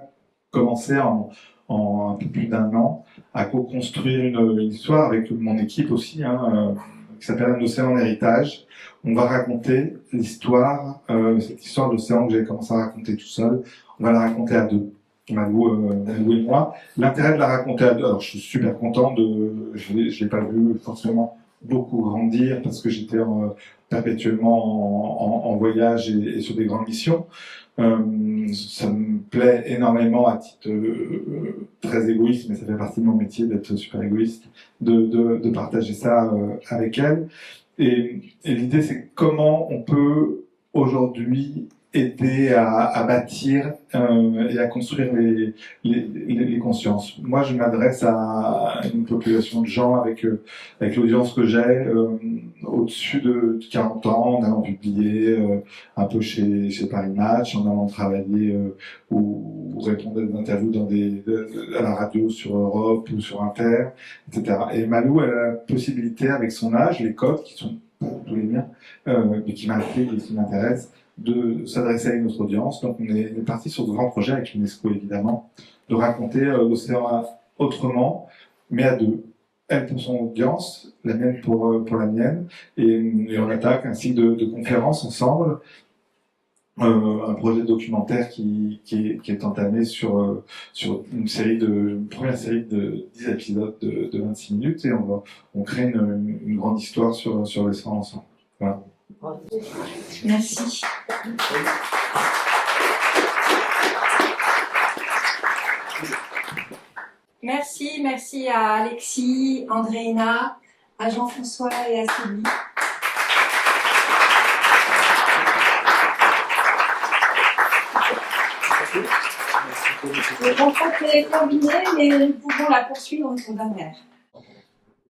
commencé en un peu plus d'1 an à co-construire une histoire avec mon équipe aussi, qui s'appelle L'Océan Héritage. On va raconter l'histoire, cette histoire de l'océan que j'avais commencé à raconter tout seul. On va la raconter à 2, Malou et moi. L'intérêt de la raconter à 2, alors je suis super content je l'ai pas vu forcément beaucoup grandir parce que j'étais perpétuellement en voyage et sur des grandes missions. Ça me plaît énormément à titre très égoïste, mais ça fait partie de mon métier d'être super égoïste, de partager ça avec elle. Et l'idée, c'est comment on peut aujourd'hui aider à bâtir et à construire les consciences. Moi, je m'adresse à une population de gens avec l'audience que j'ai au-dessus de 40 ans, en allant publier un peu chez Paris Match, en allant travailler ou répondre à des interviews à la radio sur Europe ou sur Inter, etc. Et Malou, elle a la possibilité, avec son âge, les codes qui sont pas tous les miens, mais qui m'intriguent et qui m'intéressent, de s'adresser à une autre audience. Donc on est parti sur de grands projets avec l'UNESCO évidemment, de raconter l'océan autrement, mais à 2. Elle pour son audience, la mienne pour la mienne, et on attaque un cycle de conférences ensemble, un projet documentaire qui est entamé sur une première série de 10 épisodes de 26 minutes, et on crée une grande histoire sur l'océan ensemble. Voilà. Merci. Merci à Alexis, Andréina, à Jean-François et à Sylvie. Le rencontre est terminée, mais nous pouvons la poursuivre autour d'un verre.